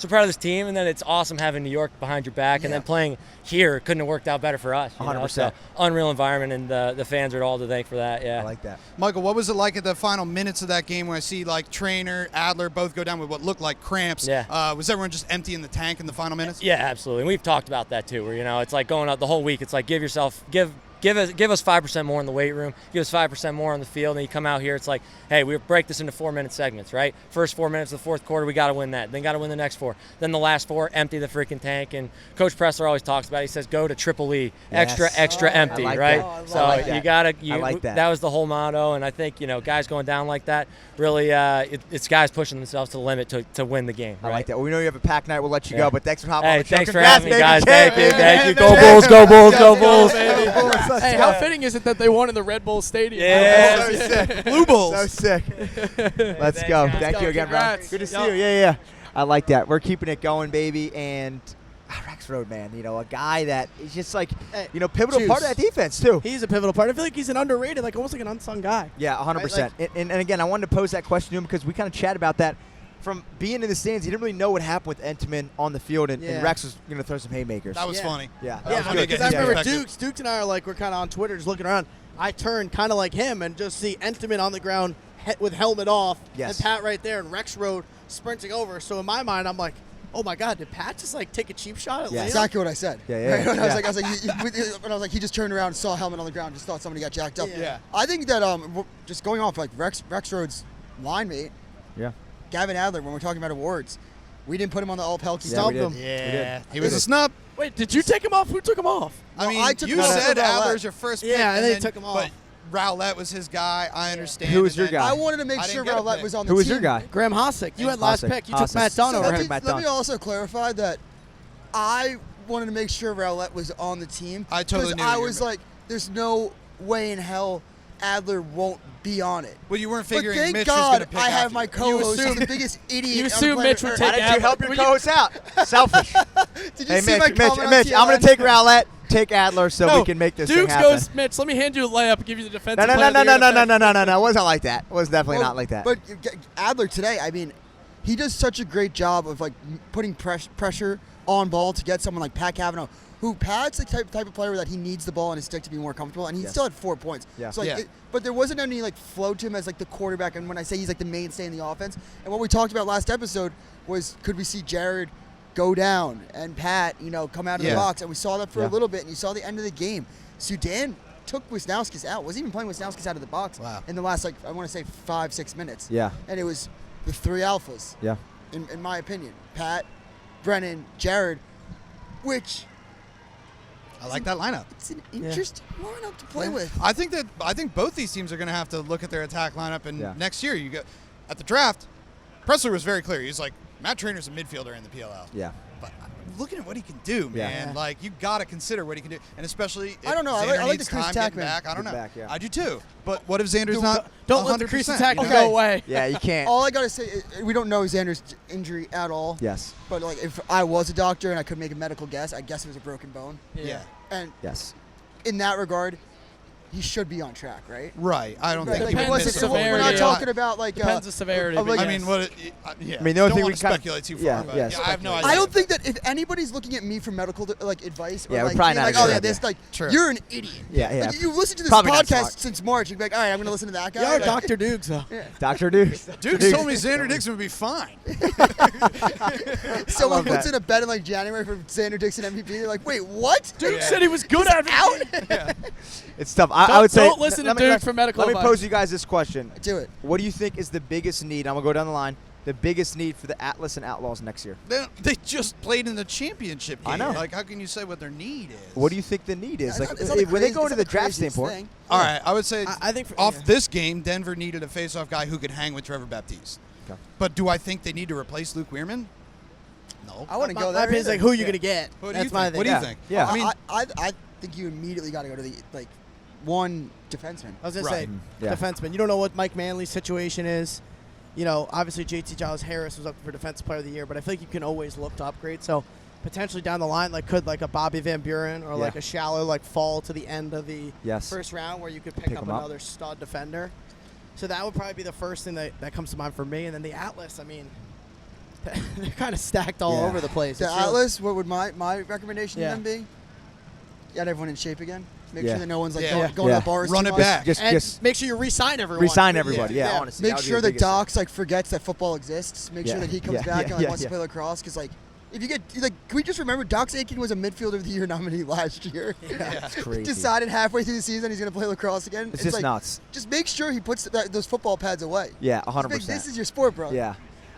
Speaker 5: this team, and then it's awesome having New York behind your back, and then playing here couldn't have worked out better for us.
Speaker 3: 100%.
Speaker 5: So unreal environment, and the fans are all to thank for that. Yeah,
Speaker 3: I like that.
Speaker 4: Michael, what was it like at the final minutes of that game when I see like Traynor, Adler both go down with what looked like cramps?
Speaker 5: Yeah.
Speaker 4: Was everyone just empty in the tank in the final minutes?
Speaker 5: Yeah, absolutely. And we've talked about that too. Where it's like going out the whole week. It's like give us 5% more in the weight room, give us 5% more on the field, and you come out here, it's like, hey, we break this into 4-minute segments, right? First 4 minutes of the fourth quarter, we got to win that. Then got to win the next 4. Then the last 4, empty the freaking tank. And Coach Pressler always talks about it. He says, go to triple E, extra empty, right? You got to. I like that. That was the whole motto, and I think guys going down like that really, it's guys pushing themselves to the limit to win the game. Right?
Speaker 3: I like that. Well, we know you have a packed night. We'll let you go, but thanks for hopping on the show.
Speaker 5: Thanks for having me, guys. Thank you.
Speaker 3: Go Bulls, go Bulls, go Bulls.
Speaker 2: Hey, how fitting is it that they won in the Red Bull Stadium?
Speaker 3: Yeah, so sick.
Speaker 4: Blue Bulls.
Speaker 3: So sick. Let's go. Thank you again, bro. Good to see you. Yeah. I like that. We're keeping it going, baby. And Rexrode, man, a guy that is just like, pivotal part of that defense, too.
Speaker 2: He's a pivotal part. I feel like he's an underrated, almost like an unsung guy.
Speaker 3: Yeah, 100%. Right? And again, I wanted to pose that question to him because we kind of chat about that. From being in the stands, he didn't really know what happened with 𝐓𝐇𝐄 and on the field, and Rex was going to throw some haymakers.
Speaker 4: That was funny.
Speaker 3: Yeah,
Speaker 2: because I remember Dukes and I are we're kind of on Twitter just looking around. I turned kind of like him and just see 𝐓𝐇𝐄 on the ground with helmet off, and Pat right there, and Rexrode sprinting over. So in my mind, I'm like, oh my God, did Pat just take a cheap shot at Liam?
Speaker 1: Exactly what I said.
Speaker 3: Yeah.
Speaker 1: When I was like, he just turned around and saw a helmet on the ground, just thought somebody got jacked up. Yeah. I think that just going off Rexrode's line mate.
Speaker 3: Yeah.
Speaker 1: Gavin Adler, when we're talking about awards, we didn't put him on the All-Pehlke.
Speaker 2: Stumped him.
Speaker 4: Yeah. He was a snub.
Speaker 2: Wait, did you take him off? Who took him off?
Speaker 4: I mean, you said Adler's your first pick.
Speaker 2: Yeah, and then he took him off.
Speaker 4: But Rowlett was his guy. I understand.
Speaker 3: Who was your guy?
Speaker 1: I wanted to make sure Rowlett was on the team.
Speaker 3: Who was your guy?
Speaker 2: Graham Hossack. You had last pick. You took Matt Dunn over him.
Speaker 1: Let me also clarify that I wanted to make sure Rowlett was on the team.
Speaker 4: I totally knew.
Speaker 1: Because I was like, there's no way in hell Adler won't be on it.
Speaker 4: Well, you weren't figuring
Speaker 1: but thank
Speaker 4: Mitch
Speaker 1: God
Speaker 4: was going to pick
Speaker 1: I have
Speaker 4: after
Speaker 1: my
Speaker 4: you.
Speaker 1: co-host. He's the biggest idiot.
Speaker 2: You assume Mitch would take
Speaker 3: How did you help your co-host out? Selfish.
Speaker 1: Did you see my comment on
Speaker 3: Mitch, I'm going to
Speaker 1: TLN?
Speaker 3: take Rowlett, take Adler, so we can make this thing
Speaker 2: Dukes
Speaker 3: happen.
Speaker 2: goes, Mitch, let me hand you a layup and give you the defensive
Speaker 3: No.
Speaker 2: player of the year.
Speaker 3: It wasn't like that. It was definitely not like that.
Speaker 1: But Adler today, I mean, he does such a great job of like putting pressure on ball to get someone like Pat Cavanaugh, who Pat's the type of player that he needs the ball on his stick to be more comfortable, and he still had 4 points.
Speaker 3: Yeah.
Speaker 1: So but there wasn't any like flow to him as like the quarterback, and when I say he's like the mainstay in the offense, and what we talked about last episode was could we see Jared go down and Pat, come out of the box, and we saw that for a little bit, and you saw the end of the game. Sudan took Wisnowski's out, wasn't even playing Wisnowski's out of the box in the last, I want to say 5-6 minutes.
Speaker 3: Yeah.
Speaker 1: And it was the three alphas.
Speaker 3: Yeah.
Speaker 1: In my opinion, Pat, Brennan, Jared, which
Speaker 4: I like that lineup.
Speaker 1: it's an interesting lineup to play with.
Speaker 4: I think both these teams are going to have to look at their attack lineup, and next year you go at the draft. Pressler was very clear. He's like, Matt Traynor's a midfielder in the PLL.
Speaker 3: Yeah.
Speaker 4: But looking at what he can do, man, like you got to consider what he can do, and especially if
Speaker 1: I don't know.
Speaker 4: Xander
Speaker 1: I like
Speaker 4: needs
Speaker 1: the crease
Speaker 4: time
Speaker 1: attack,
Speaker 4: getting back. I don't know.
Speaker 3: Back, yeah.
Speaker 4: I do too. But what if Xander's not?
Speaker 2: Don't let the
Speaker 4: 100%,
Speaker 2: crease attack
Speaker 4: you know?
Speaker 2: go away.
Speaker 3: Yeah, you can't.
Speaker 1: All I gotta say, we don't know Xander's injury at all.
Speaker 3: Yes.
Speaker 1: But like, if I was a doctor and I could make a medical guess, I guess it was a broken bone.
Speaker 4: Yeah.
Speaker 1: And
Speaker 3: Yes.
Speaker 1: in that regard, he should be on track, right?
Speaker 4: Right. I don't
Speaker 1: Right.
Speaker 4: think
Speaker 1: Like,
Speaker 4: he would
Speaker 2: depends
Speaker 4: miss
Speaker 2: the
Speaker 4: it.
Speaker 2: severity.
Speaker 1: we're not
Speaker 2: Yeah.
Speaker 1: talking about like
Speaker 2: Depends the severity.
Speaker 1: of,
Speaker 2: but
Speaker 1: like-
Speaker 4: I
Speaker 2: yes.
Speaker 4: mean, what? I mean,
Speaker 3: the only
Speaker 4: don't
Speaker 3: thing
Speaker 4: want
Speaker 3: we
Speaker 4: to
Speaker 3: kinda-
Speaker 4: speculate too far.
Speaker 3: Yeah,
Speaker 4: but
Speaker 3: yes.
Speaker 4: I have no idea.
Speaker 1: I don't think that if anybody's looking at me for medical like advice, or
Speaker 3: Yeah, we're
Speaker 1: like,
Speaker 3: probably
Speaker 1: being
Speaker 3: not
Speaker 1: like,
Speaker 3: a
Speaker 1: oh
Speaker 3: good
Speaker 1: yeah,
Speaker 3: idea.
Speaker 1: this like
Speaker 4: True.
Speaker 1: you're an idiot.
Speaker 3: Yeah, yeah.
Speaker 1: Like, you listen to this
Speaker 3: Probably not
Speaker 1: podcast
Speaker 3: smart.
Speaker 1: since March, you'd be like, all right, I'm gonna listen to that guy.
Speaker 2: You're
Speaker 1: Like,
Speaker 2: Dr. Dukes, though.
Speaker 3: Dr. Dukes.
Speaker 4: Dukes told me Xander Dixon would be fine.
Speaker 1: Someone
Speaker 3: love
Speaker 1: puts
Speaker 3: that.
Speaker 1: in a bet in like January for Xander Dixon MVP. They're like, wait, what?
Speaker 2: Duke said he was good at
Speaker 1: out.
Speaker 3: It's tough. I would say.
Speaker 2: Don't listen to Duke for medical
Speaker 3: Let me
Speaker 2: advice.
Speaker 3: pose you guys this question.
Speaker 1: Do it.
Speaker 3: What do you think is the biggest need? I'm going to go down the line. The biggest need for the Atlas and Outlaws next year.
Speaker 4: They just played in the championship game.
Speaker 3: I know.
Speaker 4: Like, how can you say what their need is?
Speaker 3: What do you think the need is?
Speaker 1: It's
Speaker 3: Like,
Speaker 1: not the
Speaker 3: when they
Speaker 1: craziest-
Speaker 3: go into
Speaker 1: it's
Speaker 3: the
Speaker 1: not
Speaker 3: draft
Speaker 1: craziest
Speaker 3: standpoint.
Speaker 1: thing.
Speaker 4: All right, I would say
Speaker 2: I think
Speaker 4: off this game, Denver needed a face-off guy who could hang with Trevor Baptiste.
Speaker 3: Okay.
Speaker 4: But do I think they need to replace Luke Weirman? No.
Speaker 1: I wouldn't go
Speaker 2: My
Speaker 1: there.
Speaker 2: opinion's
Speaker 1: either.
Speaker 2: like, who are you going to get?
Speaker 4: What do
Speaker 2: That's
Speaker 4: you
Speaker 2: my
Speaker 4: think?
Speaker 2: thing.
Speaker 4: What do you think?
Speaker 3: Yeah.
Speaker 4: I mean,
Speaker 1: I think you immediately got to go to the like one defenseman.
Speaker 2: I was going
Speaker 4: Right.
Speaker 2: to say,
Speaker 3: Yeah.
Speaker 2: defenseman. You don't know what Mike Manley's situation is. Obviously JT Giles Harris was up for Defensive Player of the Year, but I think you can always look to upgrade. So potentially down the line, could a Bobby Van Buren or like a Shallow fall to the end of the first round where you could pick up another stud defender. So that would probably be the first thing that comes to mind for me. And then the Atlas, I mean, they're kind of stacked all over the place.
Speaker 1: The
Speaker 2: It's really-
Speaker 1: Atlas, what would my recommendation
Speaker 2: Yeah.
Speaker 1: to them be? Get everyone in shape again. Make
Speaker 3: Yeah.
Speaker 1: sure that no one's like
Speaker 4: Yeah.
Speaker 1: going to the bars.
Speaker 4: Run
Speaker 1: too
Speaker 4: it
Speaker 1: much.
Speaker 4: back.
Speaker 3: Just
Speaker 2: make sure you re-sign everyone.
Speaker 3: resign everybody. Yeah,
Speaker 1: Yeah.
Speaker 3: honestly.
Speaker 1: Make
Speaker 3: that would be
Speaker 1: sure
Speaker 3: the
Speaker 1: that
Speaker 3: biggest thing.
Speaker 1: Docs forgets that football exists. Make sure
Speaker 3: Yeah.
Speaker 1: that he comes
Speaker 3: Yeah.
Speaker 1: back
Speaker 3: Yeah.
Speaker 1: and
Speaker 3: Yeah.
Speaker 1: wants to play lacrosse. Because if you get can we just remember Docs Aiken was a midfielder of the year nominee last year.
Speaker 3: It's crazy.
Speaker 1: Decided halfway through the season he's going to play lacrosse again.
Speaker 3: It's just nuts.
Speaker 1: Just make sure he puts those football pads away.
Speaker 3: Yeah,
Speaker 1: Just
Speaker 3: 100%.
Speaker 1: make- This is your sport, bro.
Speaker 3: Yeah.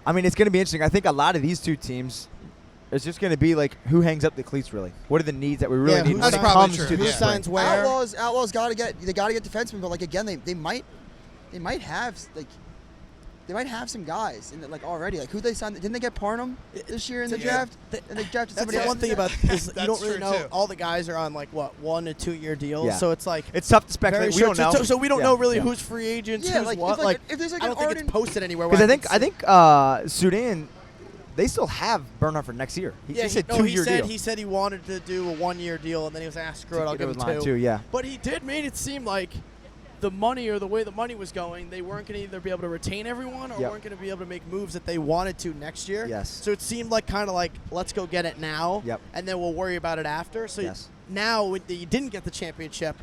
Speaker 3: I mean, it's going to be interesting. I think a lot of these two teams, it's just going to be like, who hangs up the cleats really? What are the needs that we really need when
Speaker 4: That's
Speaker 3: it
Speaker 4: probably
Speaker 3: comes
Speaker 4: true.
Speaker 3: to the
Speaker 2: Who
Speaker 4: Yeah.
Speaker 3: spring?
Speaker 2: signs where?
Speaker 1: Outlaws got to get defensemen, but again they might have some guys in already. Who they signed? Didn't they get Parnham this year in the draft? And they drafted
Speaker 2: That's
Speaker 1: somebody
Speaker 2: the
Speaker 1: else.
Speaker 2: one thing about is you
Speaker 4: That's
Speaker 2: don't really
Speaker 4: true,
Speaker 2: know.
Speaker 4: too.
Speaker 2: All the guys are on 1 to 2 year deals,
Speaker 3: Yeah.
Speaker 2: so it's
Speaker 3: It's tough to
Speaker 2: very
Speaker 3: speculate. We
Speaker 2: short.
Speaker 3: don't know.
Speaker 2: So we don't
Speaker 3: Yeah.
Speaker 2: know really
Speaker 3: Yeah.
Speaker 2: who's free agents,
Speaker 1: Yeah,
Speaker 2: who's
Speaker 1: if,
Speaker 2: what.
Speaker 1: if there's
Speaker 2: I
Speaker 1: an
Speaker 2: don't think
Speaker 1: Arden,
Speaker 2: it's posted anywhere.
Speaker 3: Because
Speaker 2: where
Speaker 3: I think Sudan, they still have Bernhardt for next year. He said 2-year deal.
Speaker 2: He said he wanted to do a 1 year deal, and then he was asked, "Screw it, I'll give him
Speaker 3: line
Speaker 2: 2."
Speaker 3: too. Yeah.
Speaker 2: But he did made it seem like the money or the way the money was going, they weren't going to either be able to retain everyone or
Speaker 3: Yep.
Speaker 2: weren't going to be able to make moves that they wanted to next year.
Speaker 3: Yes.
Speaker 2: So it seemed kind of let's go get it now,
Speaker 3: Yep.
Speaker 2: and then we'll worry about it after. So
Speaker 3: Yes.
Speaker 2: now when you didn't get the championship,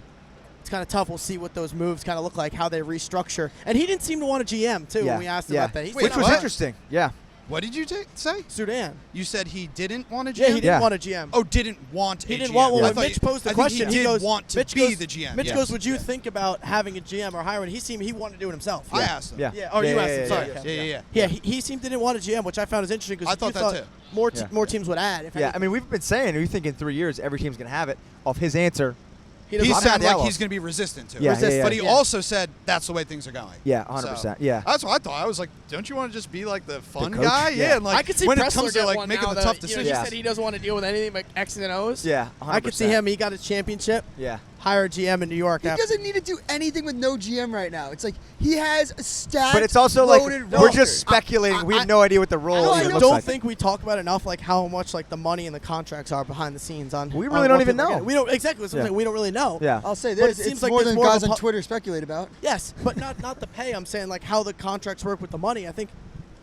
Speaker 2: it's kind of tough. We'll see what those moves kind of look like, how they restructure. And he didn't seem to want a GM too
Speaker 3: Yeah.
Speaker 2: when we asked him
Speaker 3: Yeah.
Speaker 2: about that. He
Speaker 4: Wait,
Speaker 3: Which
Speaker 2: said,
Speaker 3: was
Speaker 4: what?
Speaker 3: interesting. Yeah.
Speaker 4: what did you say?
Speaker 2: Sudan.
Speaker 4: You said he didn't want a GM?
Speaker 2: Yeah, he didn't
Speaker 3: Yeah.
Speaker 2: want a GM.
Speaker 4: Oh, didn't want
Speaker 2: He
Speaker 4: a
Speaker 2: didn't
Speaker 4: GM.
Speaker 2: want one.
Speaker 4: I
Speaker 2: When
Speaker 4: thought
Speaker 2: Mitch posed the
Speaker 4: I think
Speaker 2: question,
Speaker 4: he
Speaker 2: he
Speaker 4: did
Speaker 2: goes,
Speaker 4: want to
Speaker 2: Mitch
Speaker 4: be
Speaker 2: goes,
Speaker 4: the GM.
Speaker 2: Mitch
Speaker 4: yes.
Speaker 2: goes, would you think about having a GM or hiring? He wanted to do it himself.
Speaker 4: I asked him.
Speaker 3: Yeah.
Speaker 2: Yeah. Oh, you asked him. Sorry.
Speaker 3: yeah.
Speaker 2: Okay.
Speaker 4: Yeah.
Speaker 2: Yeah, he seemed to didn't want a GM, which I found is interesting because
Speaker 4: I thought that too.
Speaker 2: more teams would add. If
Speaker 3: Yeah. I
Speaker 2: anything.
Speaker 3: mean, we've been saying, we think in 3 years every team's going to have it. Off his answer,
Speaker 4: He said like he's going to be resistant to it. But he also said that's the way things are going.
Speaker 3: Yeah, 100%. Yeah.
Speaker 4: That's what I thought. I was like, don't you want to just be like the fun guy? Yeah. And like
Speaker 2: I could see
Speaker 4: when
Speaker 2: Pressler
Speaker 4: it comes to like making the tough decisions.
Speaker 2: He said he doesn't want to deal with anything but X's and O's.
Speaker 3: Yeah, 100%.
Speaker 2: I could see him. He got a championship.
Speaker 3: Yeah.
Speaker 2: Hire a GM in New York.
Speaker 1: He doesn't need to do anything with no GM right now. It's like he has a stacked,
Speaker 3: but it's also like
Speaker 1: roster.
Speaker 3: we're just speculating. We have no idea what the role is.
Speaker 2: I don't think we talk about enough like how much like the money and the contracts are behind the scenes on.
Speaker 3: We really don't even know.
Speaker 2: We don't exactly something we don't really know.
Speaker 3: Yeah.
Speaker 1: I'll say this: it's more than guys on Twitter speculate about.
Speaker 2: Yes, but not the pay. I'm saying like how the contracts work with the money. I think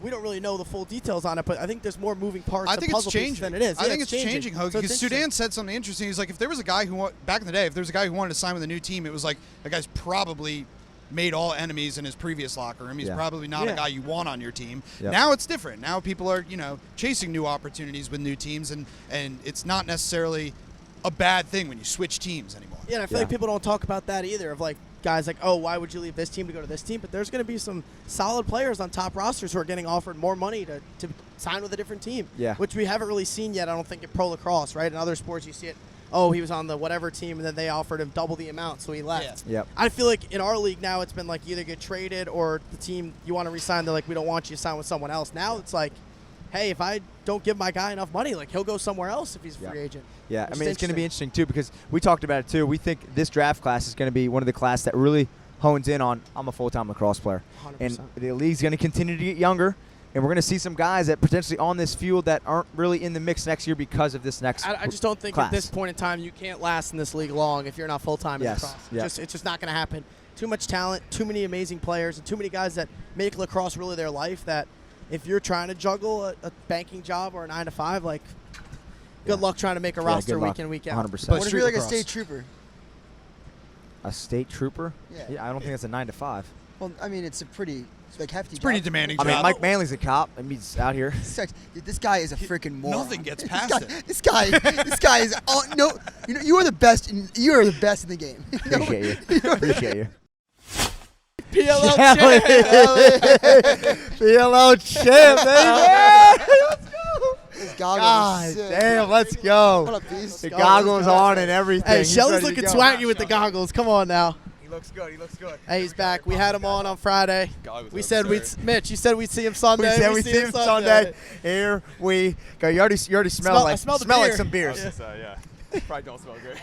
Speaker 2: we don't really know the full details on it, but I think there's more moving parts.
Speaker 4: I think it's changing.
Speaker 2: Than it is.
Speaker 4: I think it's changing, Hoagie. Because Sudan said something interesting. He's like, if there was a guy who back in the day, if there was a guy who wanted to sign with a new team, it was like that guy's probably made all enemies in his previous locker room. He's probably not a guy you want on your team. Yep. Now it's different. Now people are chasing new opportunities with new teams, and it's not necessarily a bad thing when you switch teams anymore.
Speaker 2: Yeah, and I feel like people don't talk about that either. Of like guys like, oh, why would you leave this team to go to this team? But there's going to be some solid players on top rosters who are getting offered more money to sign with a different team, which we haven't really seen yet, I don't think, in pro lacrosse, right? In other sports, you see it, oh, he was on the whatever team, and then they offered him double the amount, so he left.
Speaker 3: Yeah. Yep.
Speaker 2: I feel like in our league now it's been like you either get traded or the team you want to resign, they're like, we don't want you to sign with someone else. Now it's like, hey, if I don't give my guy enough money, like he'll go somewhere else if he's a free agent.
Speaker 3: Yeah, I mean, it's going to be interesting, too, because we talked about it, too. We think this draft class is going to be one of the class that really hones in on, I'm a full-time lacrosse player.
Speaker 2: 100%.
Speaker 3: And the league's going to continue to get younger, and we're going to see some guys that potentially on this field that aren't really in the mix next year because of this next
Speaker 2: I just don't think
Speaker 3: class.
Speaker 2: At this point in time you can't last in this league long if you're not full-time in lacrosse. It's just not going to happen. Too much talent, too many amazing players, and too many guys that make lacrosse really their life that if you're trying to juggle a banking job or a 9-to-5, like, good luck trying to make a roster week in, week out.
Speaker 3: 100%.
Speaker 1: What if you're like a state trooper?
Speaker 3: A state trooper?
Speaker 1: Yeah.
Speaker 3: I don't think that's a 9-to-5.
Speaker 1: Well, I mean, it's a pretty hefty
Speaker 4: It's pretty demanding job.
Speaker 3: I mean, Mike Manley's a cop. I mean, he's out here.
Speaker 1: Dude, this guy is a freaking moron.
Speaker 4: Nothing gets past it.
Speaker 1: This guy is no. You are the best. You are the best in the game.
Speaker 3: Appreciate you. Appreciate you.
Speaker 2: PLL champ.
Speaker 3: PLL champ, baby. Let's go.
Speaker 1: His goggles.
Speaker 3: God damn, let's go.
Speaker 1: What up, Beast?
Speaker 3: The goggles on and everything.
Speaker 2: Hey, Shelly's looking swaggy with the goggles. Come on now.
Speaker 3: He looks good. He looks good.
Speaker 2: Hey, he's back. We had him on Friday. We said Mitch, you said we'd see him Sunday.
Speaker 3: We said we'd see him Sunday. Here we go. You already smell like some beers.
Speaker 6: Yeah. Probably don't smell great.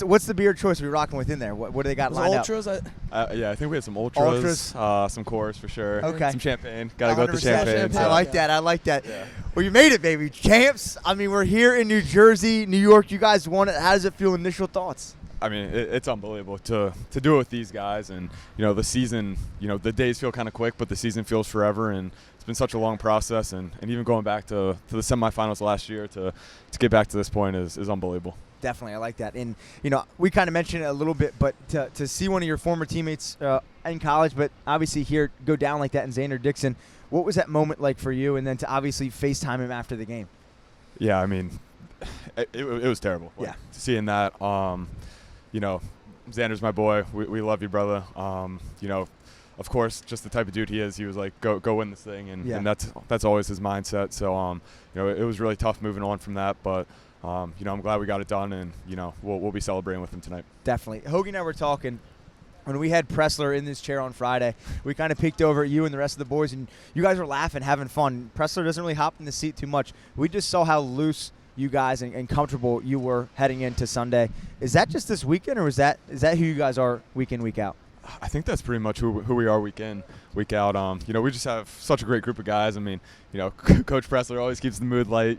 Speaker 3: What's the beer choice we're rocking with in there? What do they got lined
Speaker 2: Ultras?
Speaker 3: up?
Speaker 6: Yeah, I think we had some Ultras. Some Coors for sure.
Speaker 3: Okay.
Speaker 6: Some champagne. Gotta go with the champagne.
Speaker 3: I like that. I like that.
Speaker 6: Yeah.
Speaker 3: Well, you made it, baby. Champs. I mean, we're here in New Jersey, New York. You guys won it. How does it feel? Initial thoughts?
Speaker 6: I mean, it's unbelievable to do it with these guys, and the season. The days feel kind of quick, but the season feels forever, and it's been such a long process. And even going back to the semifinals last year to get back to this point is unbelievable.
Speaker 3: Definitely, I like that. And we kind of mentioned it a little bit, but to see one of your former teammates in college, but obviously here go down like that in Xander Dixon, what was that moment like for you? And then to obviously FaceTime him after the game.
Speaker 6: Yeah, I mean, it was terrible.
Speaker 3: Yeah,
Speaker 6: seeing that. Xander's my boy. We love you, brother. Of course, just the type of dude he is. He was like, go win this thing, and that's always his mindset. So, it was really tough moving on from that, but I'm glad we got it done, and we'll be celebrating with him tonight.
Speaker 3: Definitely. Hoagie and I were talking when we had Pressler in this chair on Friday. We kind of peeked over at you and the rest of the boys, and you guys were laughing, having fun. Pressler doesn't really hop in the seat too much. We just saw how loose you guys and comfortable you were heading into Sunday. Is that just this weekend, or is that who you guys are week in, week out?
Speaker 6: I think that's pretty much who we are week in, week out. We just have such a great group of guys. I mean, Coach Pressler always keeps the mood light.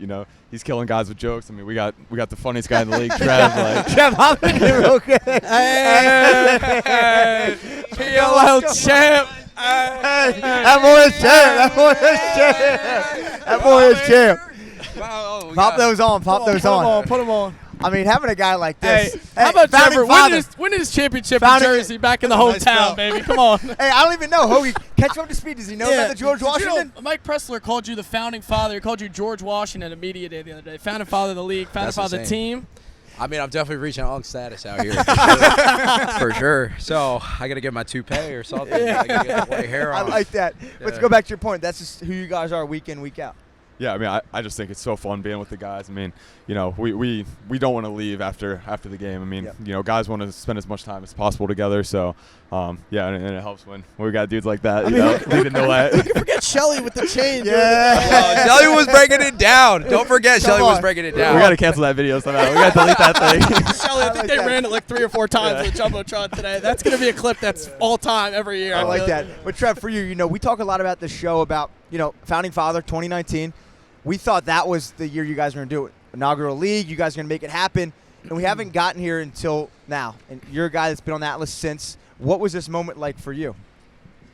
Speaker 6: He's killing guys with jokes. I mean, we got the funniest guy in the league, Trev.
Speaker 3: Trev, hop in here real quick.
Speaker 2: Hey, PLL champ.
Speaker 3: That boy is champ.
Speaker 7: Wow,
Speaker 3: Pop those on. Put them on. I mean, having a guy like this.
Speaker 2: Hey, how about Trevor winning his championship in Jersey back in the hometown, baby? Come on.
Speaker 3: Hey, I don't even know. Hoagie, catch up to speed. Does he know about the George Washington?
Speaker 8: Mike Pressler called you the founding father. He called you George Washington at Media Day the other day. Founding father of the league, founding father of the team.
Speaker 7: I mean, I'm definitely reaching Unk status out here. For sure. So I got to get my toupee or something. I got to get the white hair on.
Speaker 3: I like that. Let's go back to your point. That's just who you guys are week in, week out.
Speaker 6: Yeah, I mean, I just think it's so fun being with the guys. I mean, you know, we don't want to leave after the game. I mean, you know, guys want to spend as much time as possible together. So, yeah, and it helps when we got dudes like that, leading the way.
Speaker 2: You can forget Shelly with the chain.
Speaker 7: Yeah. Shelly was breaking it down. Don't forget, Shelly was breaking it down.
Speaker 6: We got to cancel that video somehow. We got to delete that thing.
Speaker 2: Shelly, I think they ran it like 3 or 4 times with Jumbotron today. That's going to be a clip that's all time every year.
Speaker 3: I like that. But Trev, for you, you know, we talk a lot about the show about, you know, Founding Father 2019. We thought that was the year you guys were going to do it. Inaugural league, you guys are going to make it happen. And we haven't gotten here until now. And you're a guy that's been on the Atlas since. What was this moment like for you?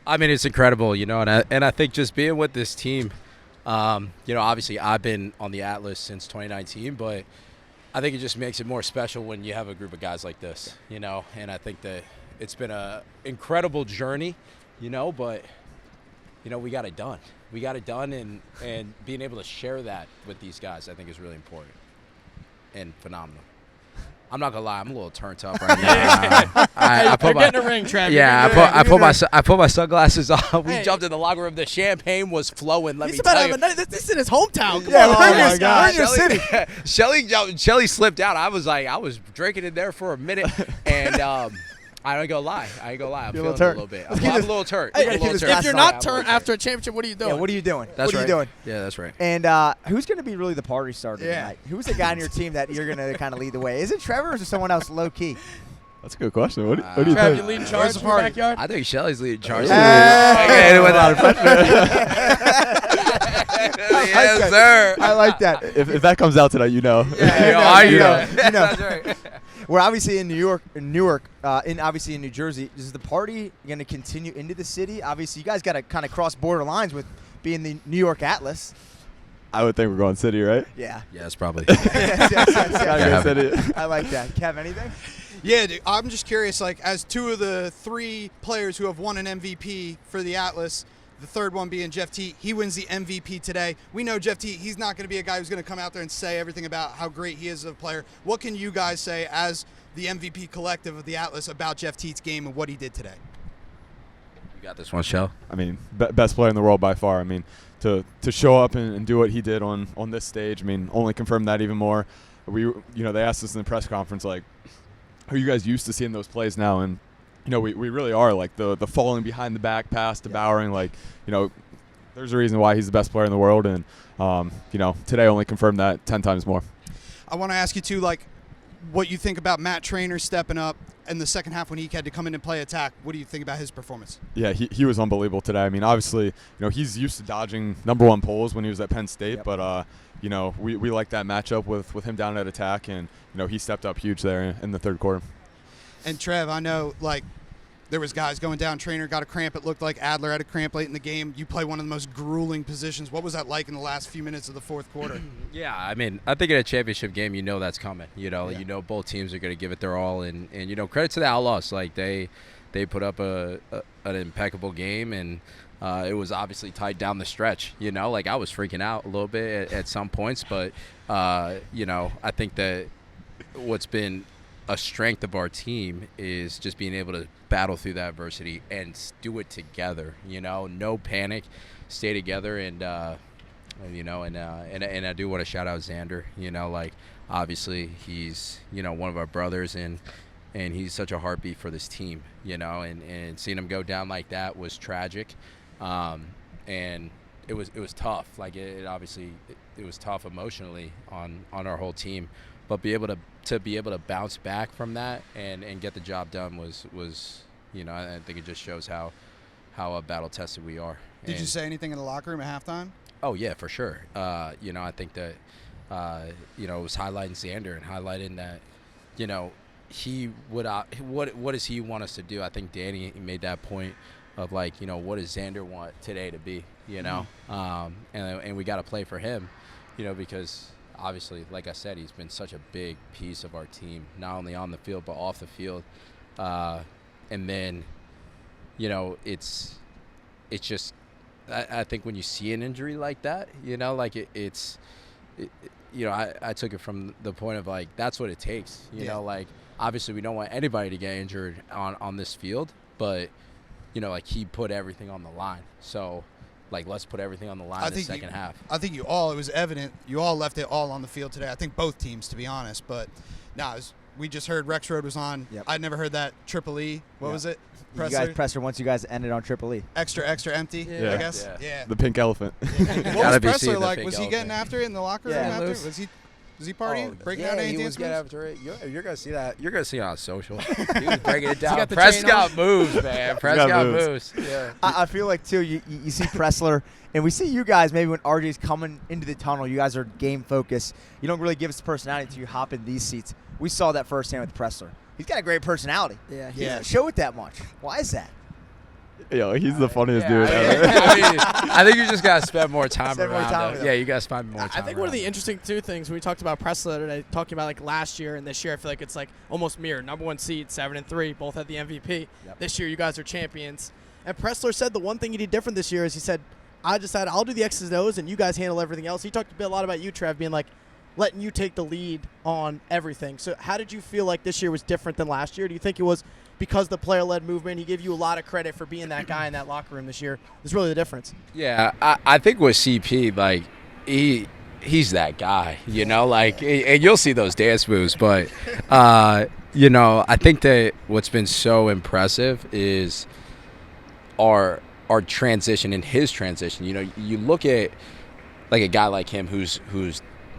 Speaker 7: I mean, it's incredible, you know, and I think just being with this team, you know, obviously I've been on the Atlas since 2019, but I think it just makes it more special when you have a group of guys like this, you know, and I think that it's been an incredible journey, you know, but, you know, we got it done. We got it done, and being able to share that with these guys, I think, is really important and phenomenal. I'm not gonna lie, I'm a little turned up right now.
Speaker 8: I put getting a ring, Travis.
Speaker 7: Yeah, I put my sunglasses on. We jumped in the locker room. The champagne was flowing. Let me tell you.
Speaker 2: This is in his hometown. Come
Speaker 3: Yeah,
Speaker 2: on.
Speaker 3: we're in your city.
Speaker 7: Shelly slipped out. I was drinking in there for a minute, and I ain't gonna lie. I'm feeling it a little bit. I'm a little turned.
Speaker 2: If you're not turned after a championship, what are you doing?
Speaker 3: Yeah, what are you doing?
Speaker 7: That's
Speaker 3: what
Speaker 7: right.
Speaker 3: are you doing?
Speaker 7: Yeah, that's right.
Speaker 3: And who's going to be really the party starter tonight? Who's the guy on your team that you're going to kind of lead the way? Is it Trevor or is it someone else low key?
Speaker 6: That's a good question. What do you
Speaker 8: Trav,
Speaker 6: think?
Speaker 8: you leading charge in the backyard?
Speaker 7: I think Shelly's leading charge. Yes, sir.
Speaker 3: I like that.
Speaker 6: If that comes out tonight, you know.
Speaker 3: You know. That's right. We're obviously in Newark, obviously in New Jersey. Is the party going to continue into the city? Obviously, you guys got to kind of cross border lines with being the New York Atlas.
Speaker 6: I would think we're going city, right?
Speaker 3: Yeah.
Speaker 7: Yes, probably.
Speaker 6: Gotta go city.
Speaker 3: I like that. Kev, anything?
Speaker 4: Yeah, dude, I'm just curious, like, as 2 of the 3 players who have won an MVP for the Atlas, the third one being Jeff Teat, he wins the MVP today. We know Jeff Teat, he's not going to be a guy who's going to come out there and say everything about how great he is as a player. What can you guys say as the MVP collective of the Atlas about Jeff Teat's game and what he did today?
Speaker 7: You got this one, Shell.
Speaker 6: I mean, best player in the world by far. I mean, to show up and do what he did on this stage, I mean, only confirmed that even more. They asked us in the press conference, like, are you guys used to seeing those plays now? And you know, we really are, like the falling behind the back pass to Bowering, like, you know, there's a reason why he's the best player in the world, and you know, today only confirmed that 10 times more.
Speaker 4: I want to ask you too, like, what you think about Matt Traynor stepping up in the second half when he had to come in and play attack. What do you think about his performance?
Speaker 6: Yeah, he was unbelievable today. I mean, obviously, you know, he's used to dodging #1 polls when he was at Penn State, but you know, we like that matchup with him down at attack, and you know, he stepped up huge there in the third quarter.
Speaker 4: And Trev, I know, like, there was guys going down. Traynor got a cramp. It looked like Adler had a cramp late in the game. You play one of the most grueling positions. What was that like in the last few minutes of the fourth quarter?
Speaker 7: Yeah, I mean, I think in a championship game, you know that's coming. You know, both teams are going to give it their all, and you know, credit to the Outlaws. Like they put up an impeccable game, and it was obviously tight down the stretch. You know, like I was freaking out a little bit at some points, but you know, I think that what's been a strength of our team is just being able to battle through that adversity and do it together. You know, no panic, stay together, and you know, and I do want to shout out Xander. You know, like obviously he's, you know, one of our brothers, and he's such a heartbeat for this team. You know, and seeing him go down like that was tragic, and it was tough. Like it obviously was tough emotionally on our whole team. But be able to bounce back from that and get the job done was you know, I think it just shows how battle tested we are.
Speaker 4: Did you say anything in the locker room at halftime?
Speaker 7: Oh yeah, for sure. You know, I think that you know, it was highlighting Xander and highlighting that, you know, he would what does he want us to do? I think Danny made that point of like, you know, what does Xander want today to be? You know, and we got to play for him, you know, because obviously, like I said, he's been such a big piece of our team, not only on the field but off the field. And then, you know, it's just, I think when you see an injury like that, you know, like it's you know, I took it from the point of like, that's what it takes. You know, like obviously we don't want anybody to get injured on this field, but you know, like he put everything on the line. So, Like, let's put everything on the line in the second half.
Speaker 4: I think it was evident. You all left it all on the field today. I think both teams, to be honest. But, we just heard Rexrode was on.
Speaker 3: Yep.
Speaker 4: I'd never heard that. Triple E. What was it?
Speaker 3: You guys, Pressler, once you guys ended on Triple E.
Speaker 4: Extra empty, I guess. Yeah.
Speaker 6: The pink elephant.
Speaker 4: What was Pressler like? Was he getting after it in the locker room after? Was he partying? Breaking down any dance moves?
Speaker 7: After it. You're going to see that. You're going to see it on social. He was breaking it down. Prescott moves, man. Prescott moves. Yeah.
Speaker 3: I feel like, too, you see Pressler, and we see you guys maybe when RJ's coming into the tunnel, you guys are game focused. You don't really give us personality until you hop in these seats. We saw that firsthand with Pressler. He's got a great personality.
Speaker 2: Yeah.
Speaker 3: He doesn't show it that much. Why is that?
Speaker 6: Yo, he's the funniest dude ever.
Speaker 7: I think you just got to spend more time around him. Yeah, you got to spend more time.
Speaker 2: I think one of the interesting things we talked about Pressler today, talking about like last year and this year, I feel like it's like almost mirrored. Number 1 seed, 7-3, both had the MVP.
Speaker 3: Yep.
Speaker 2: This year, you guys are champions. And Pressler said the one thing he did different this year is he said, I decided I'll do the X's and O's and you guys handle everything else. He talked a lot about you, Trev, being like, letting you take the lead on everything. So how did you feel like this year was different than last year? Do you think it was because the player-led movement, he gave you a lot of credit for being that guy in that locker room this year? It's really the difference.
Speaker 7: Yeah, I think with CP, like, he's that guy, like, and you'll see those dance moves, but, I think that what's been so impressive is our transition and his transition. You look at, like, a guy like him who's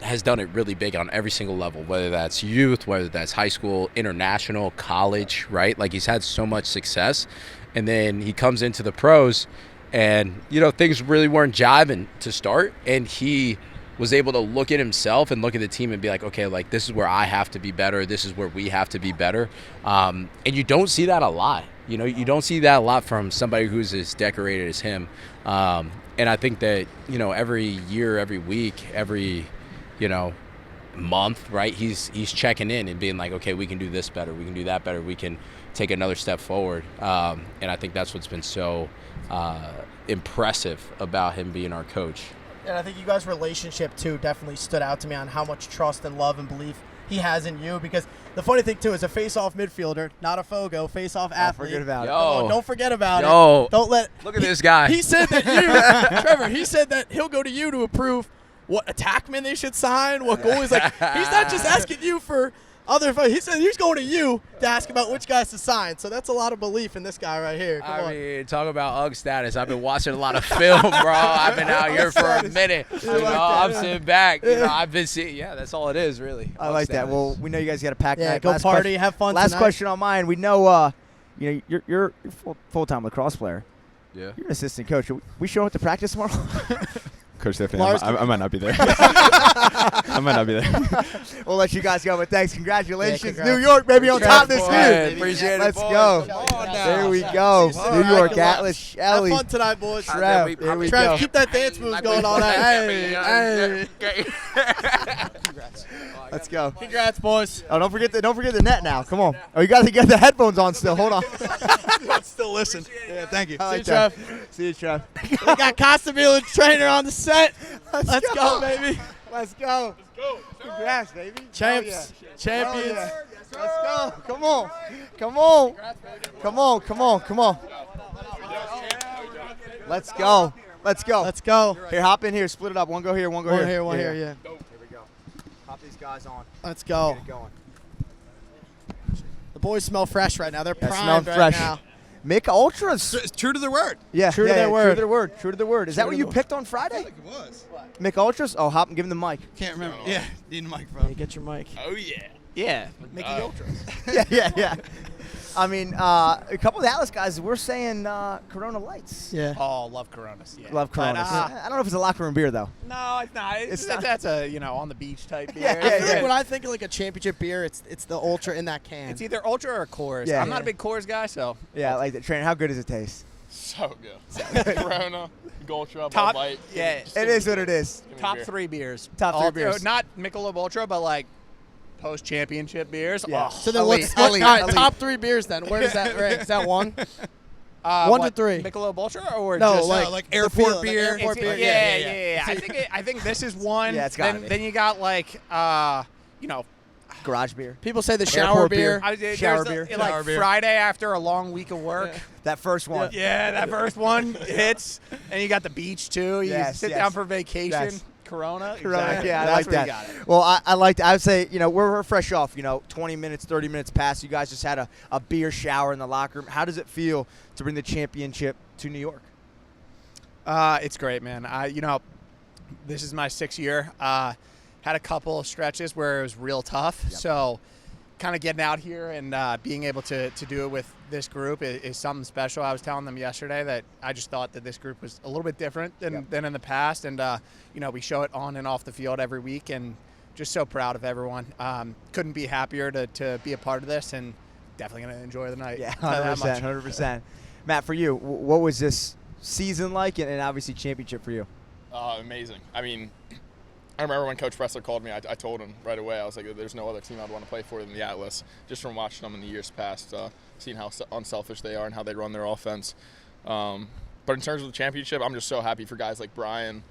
Speaker 7: has done it really big on every single level, whether that's youth, whether that's high school, international, college, right? Like, he's had so much success. And then he comes into the pros and, things really weren't jiving to start. And he was able to look at himself and look at the team and be like, okay, like, this is where I have to be better. This is where we have to be better. And you don't see that a lot. You don't see that a lot from somebody who's as decorated as him. And I think that, every year, every week, every month, right? He's checking in and being like, okay, we can do this better. We can do that better. We can take another step forward. And I think that's what's been so impressive about him being our coach.
Speaker 2: And I think you guys' relationship, too, definitely stood out to me on how much trust and love and belief he has in you. Because the funny thing, too, is a face-off midfielder, not a FOGO, face-off athlete.
Speaker 3: Don't forget about it.
Speaker 2: Don't forget about it.
Speaker 7: Don't look at this guy.
Speaker 2: He said that you, Trevor, he said that he'll go to you to approve what attackmen they should sign, what goalies. Like, he's not just asking you for other. He said he's going to you to ask about which guys to sign. So that's a lot of belief in this guy right here. Come on.
Speaker 7: Talk about UGG status. I've been watching a lot of film, bro. I've been out here for a minute. I'm sitting back. I've been seeing. Yeah, that's all it is, really.
Speaker 3: I like that. Well, we know you guys got a packed night.
Speaker 2: Go party, have fun.
Speaker 3: Last
Speaker 2: tonight.
Speaker 3: question on mine. We know, you're full-time lacrosse player.
Speaker 7: Yeah.
Speaker 3: You're an assistant coach. We show up to practice tomorrow.
Speaker 6: Coach Stephanie, I might not be there. I might not be there.
Speaker 3: We'll let you guys go, but thanks. Congratulations. New York, baby, on top this year.
Speaker 7: Appreciate it.
Speaker 3: Let's go. There we go. New York, Atlas, Shelly.
Speaker 2: Have fun tonight, boys.
Speaker 3: Trev, there we go.
Speaker 2: Keep that dance moves going all night. Hey.
Speaker 3: Congrats. Let's go.
Speaker 2: Congrats, boys.
Speaker 3: Oh, don't forget the net now. Come on. Oh, you got to get the headphones on still. Hold on.
Speaker 4: Still listen. Yeah, thank you.
Speaker 3: I like
Speaker 2: See you,
Speaker 3: that.
Speaker 2: Trev.
Speaker 3: See you, Trev.
Speaker 2: We got Costabile and Traynor on the set. Let's go, baby.
Speaker 3: Let's go. Congrats, baby.
Speaker 2: Champs.
Speaker 3: Oh, yeah.
Speaker 2: Champions.
Speaker 3: Oh, yeah. Let's go. Come on. Come on. Come on. Come on. Come on. Let's go. Let's go.
Speaker 2: Let's go.
Speaker 3: Here, hop in here. Split it up. One go here. One go here.
Speaker 2: One here. Yeah.
Speaker 3: Here we go. Hop these guys on.
Speaker 2: Let's go.
Speaker 3: Get it going.
Speaker 2: The boys smell fresh right now. They're primed
Speaker 3: smell
Speaker 2: right
Speaker 3: fresh.
Speaker 2: now.
Speaker 3: Mick Ultras.
Speaker 4: True to their word.
Speaker 3: Yeah.
Speaker 2: True to their word.
Speaker 3: True to their word. True to their word. Is that
Speaker 2: True
Speaker 3: what
Speaker 2: to
Speaker 3: you
Speaker 2: the
Speaker 3: picked on
Speaker 4: I
Speaker 3: Friday?
Speaker 4: feel like it was.
Speaker 3: Mick Ultras? Oh, hop and give him the mic.
Speaker 4: Can't remember. Yeah, need a
Speaker 2: Hey,
Speaker 4: microphone.
Speaker 2: get your mic.
Speaker 7: Oh, yeah.
Speaker 3: Yeah.
Speaker 2: Mickey Ultras.
Speaker 3: yeah. I mean, a couple of the Atlas guys, we're saying Corona Lights.
Speaker 2: Yeah.
Speaker 9: Oh, love Coronas. Yeah.
Speaker 3: Love Coronas.
Speaker 9: But,
Speaker 3: I don't know if it's a locker room beer, though.
Speaker 9: no, it's not.
Speaker 3: It's not.
Speaker 9: That's a on the beach type beer.
Speaker 3: Yeah,
Speaker 2: I feel like when I think of like a championship beer, it's the Ultra in that can.
Speaker 9: It's either Ultra or Coors.
Speaker 3: Yeah.
Speaker 9: I'm not a big Coors guy, so.
Speaker 3: Yeah, I like that. Trainer, how good does it taste?
Speaker 10: So good. Corona, Ultra,
Speaker 9: Top,
Speaker 10: Bud Light.
Speaker 9: yeah.
Speaker 3: It is what it is.
Speaker 9: Top 3 beers.
Speaker 3: Top 3 beers.
Speaker 9: Not Michelob Ultra, but like post-championship beers.
Speaker 3: Yeah.
Speaker 9: Oh,
Speaker 2: So then
Speaker 9: elite,
Speaker 2: all
Speaker 9: elite,
Speaker 2: right,
Speaker 9: elite.
Speaker 2: top 3 beers then. Where does that rank? Is that 1? 1 to 3.
Speaker 9: Michelob Ultra or
Speaker 2: No,
Speaker 9: just
Speaker 2: like
Speaker 4: like
Speaker 2: the
Speaker 4: airport
Speaker 2: feel,
Speaker 4: beer.
Speaker 2: Like airport beer.
Speaker 9: Yeah. I think this is 1.
Speaker 3: Yeah, it's gotta be.
Speaker 9: Then you got like
Speaker 3: Garage beer.
Speaker 2: People say the shower
Speaker 3: Airport
Speaker 2: beer.
Speaker 3: Shower beer.
Speaker 9: Like
Speaker 4: Shower beer.
Speaker 9: Friday after a long week of work.
Speaker 3: That first one.
Speaker 9: Yeah, that first one hits. And you got the beach, too. You sit down for vacation.
Speaker 3: Yes.
Speaker 9: Corona.
Speaker 3: Exactly. Yeah, I
Speaker 9: That's
Speaker 3: like
Speaker 9: where
Speaker 3: that.
Speaker 9: you got it.
Speaker 3: Well, I like that. I would say, we're fresh off, 20 minutes, 30 minutes past. You guys just had a beer shower in the locker room. How does it feel to bring the championship to New York?
Speaker 9: It's great, man. This is my 6th year. Had a couple of stretches where it was real tough.
Speaker 3: Yep.
Speaker 9: So kind of getting out here and being able to do it with this group is something special. I was telling them yesterday that I just thought that this group was a little bit different than in the past. And, we show it on and off the field every week, and just so proud of everyone. Couldn't be happier to be a part of this, and definitely going to enjoy the night.
Speaker 3: Yeah, 100%. 100%. Matt, for you, what was this season like, and obviously championship for you?
Speaker 10: Amazing. I mean, I remember when Coach Pressler called me, I told him right away, I was like, there's no other team I'd want to play for than the Atlas, just from watching them in the years past, seeing how unselfish they are and how they run their offense. But in terms of the championship, I'm just so happy for guys like Bryan,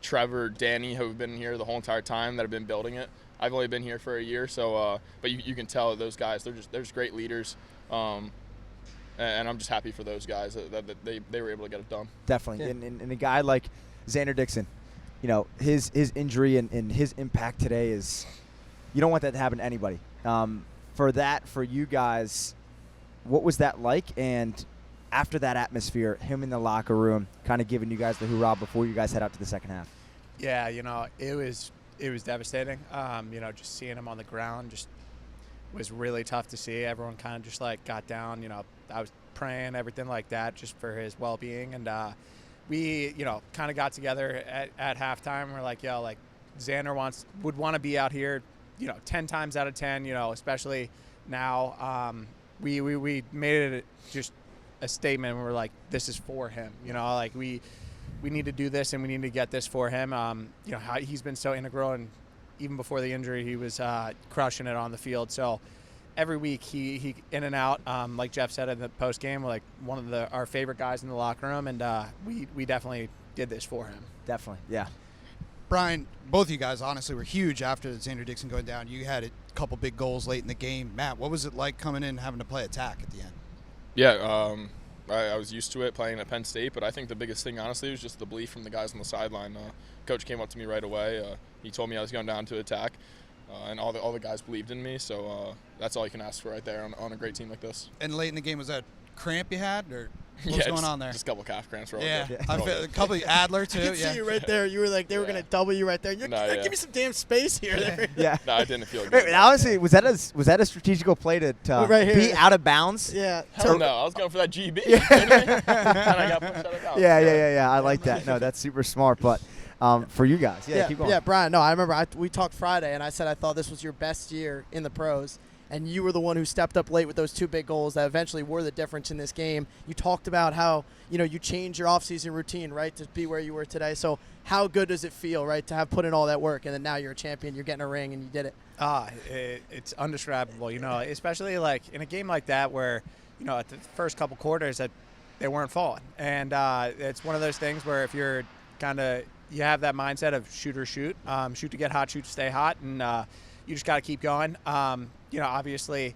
Speaker 10: Trevor, Danny, who have been here the whole entire time, that have been building it. I've only been here for a year, so but you can tell those guys, they're just great leaders. And I'm just happy for those guys that they were able to get it done.
Speaker 3: Definitely. Yeah. And a guy like Xander Dixon, his injury and his impact today is, you don't want that to happen to anybody. For you guys, what was that like? And after that atmosphere, him in the locker room kind of giving you guys the hoorah before you guys head out to the second half?
Speaker 9: Yeah, it was devastating. Just seeing him on the ground just was really tough to see. Everyone kind of just got down. I was praying, everything like that, just for his well-being. And we, kind of got together at halftime. We're like, Xander would want to be out here, 10 times out of 10, especially now. We made it just a statement. We're like, this is for him. We need to do this, and we need to get this for him. How he's been so integral, and even before the injury, he was crushing it on the field. So every week he in and out, like Jeff said in the post game, like one of our favorite guys in the locker room, and we definitely did this for him.
Speaker 3: Definitely, yeah.
Speaker 4: Bryan, both of you guys honestly were huge after Xander Dixon going down. You had a couple big goals late in the game. Matt, what was it like coming in and having to play attack at the end?
Speaker 10: Yeah, I was used to it playing at Penn State, but I think the biggest thing, honestly, was just the belief from the guys on the sideline. Coach came up to me right away. He told me I was going down to attack, and all the guys believed in me. So that's all you can ask for right there on a great team like this.
Speaker 4: And late in the game, was that cramp you had, or what was going on there?
Speaker 10: Just a couple calf cramps.
Speaker 4: Yeah, a couple of Adler too.
Speaker 2: I can see you right there. You were like, they were gonna double you right there. You're like, give me some damn space here.
Speaker 3: Yeah.
Speaker 10: No, I didn't feel good.
Speaker 3: Wait, honestly, was that a strategical play to
Speaker 2: right
Speaker 3: be out of bounds?
Speaker 2: Yeah.
Speaker 10: Hell no, I was going for that GB. Yeah. And I got pushed out of bounds.
Speaker 3: Yeah. I like that. No, that's super smart. But for you guys, keep going.
Speaker 2: Yeah, Bryan. No, I remember we talked Friday, and I said I thought this was your best year in the pros. And you were the one who stepped up late with those 2 big goals that eventually were the difference in this game. You talked about how, you changed your offseason routine, right, to be where you were today. So how good does it feel, right, to have put in all that work, and then now you're a champion, you're getting a ring, and you did it?
Speaker 9: It's undescribable, especially in a game like that where, at the first couple quarters that they weren't falling. And it's one of those things where if you're you have that mindset of shoot or shoot, shoot to get hot, shoot to stay hot, and you just got to keep going. Obviously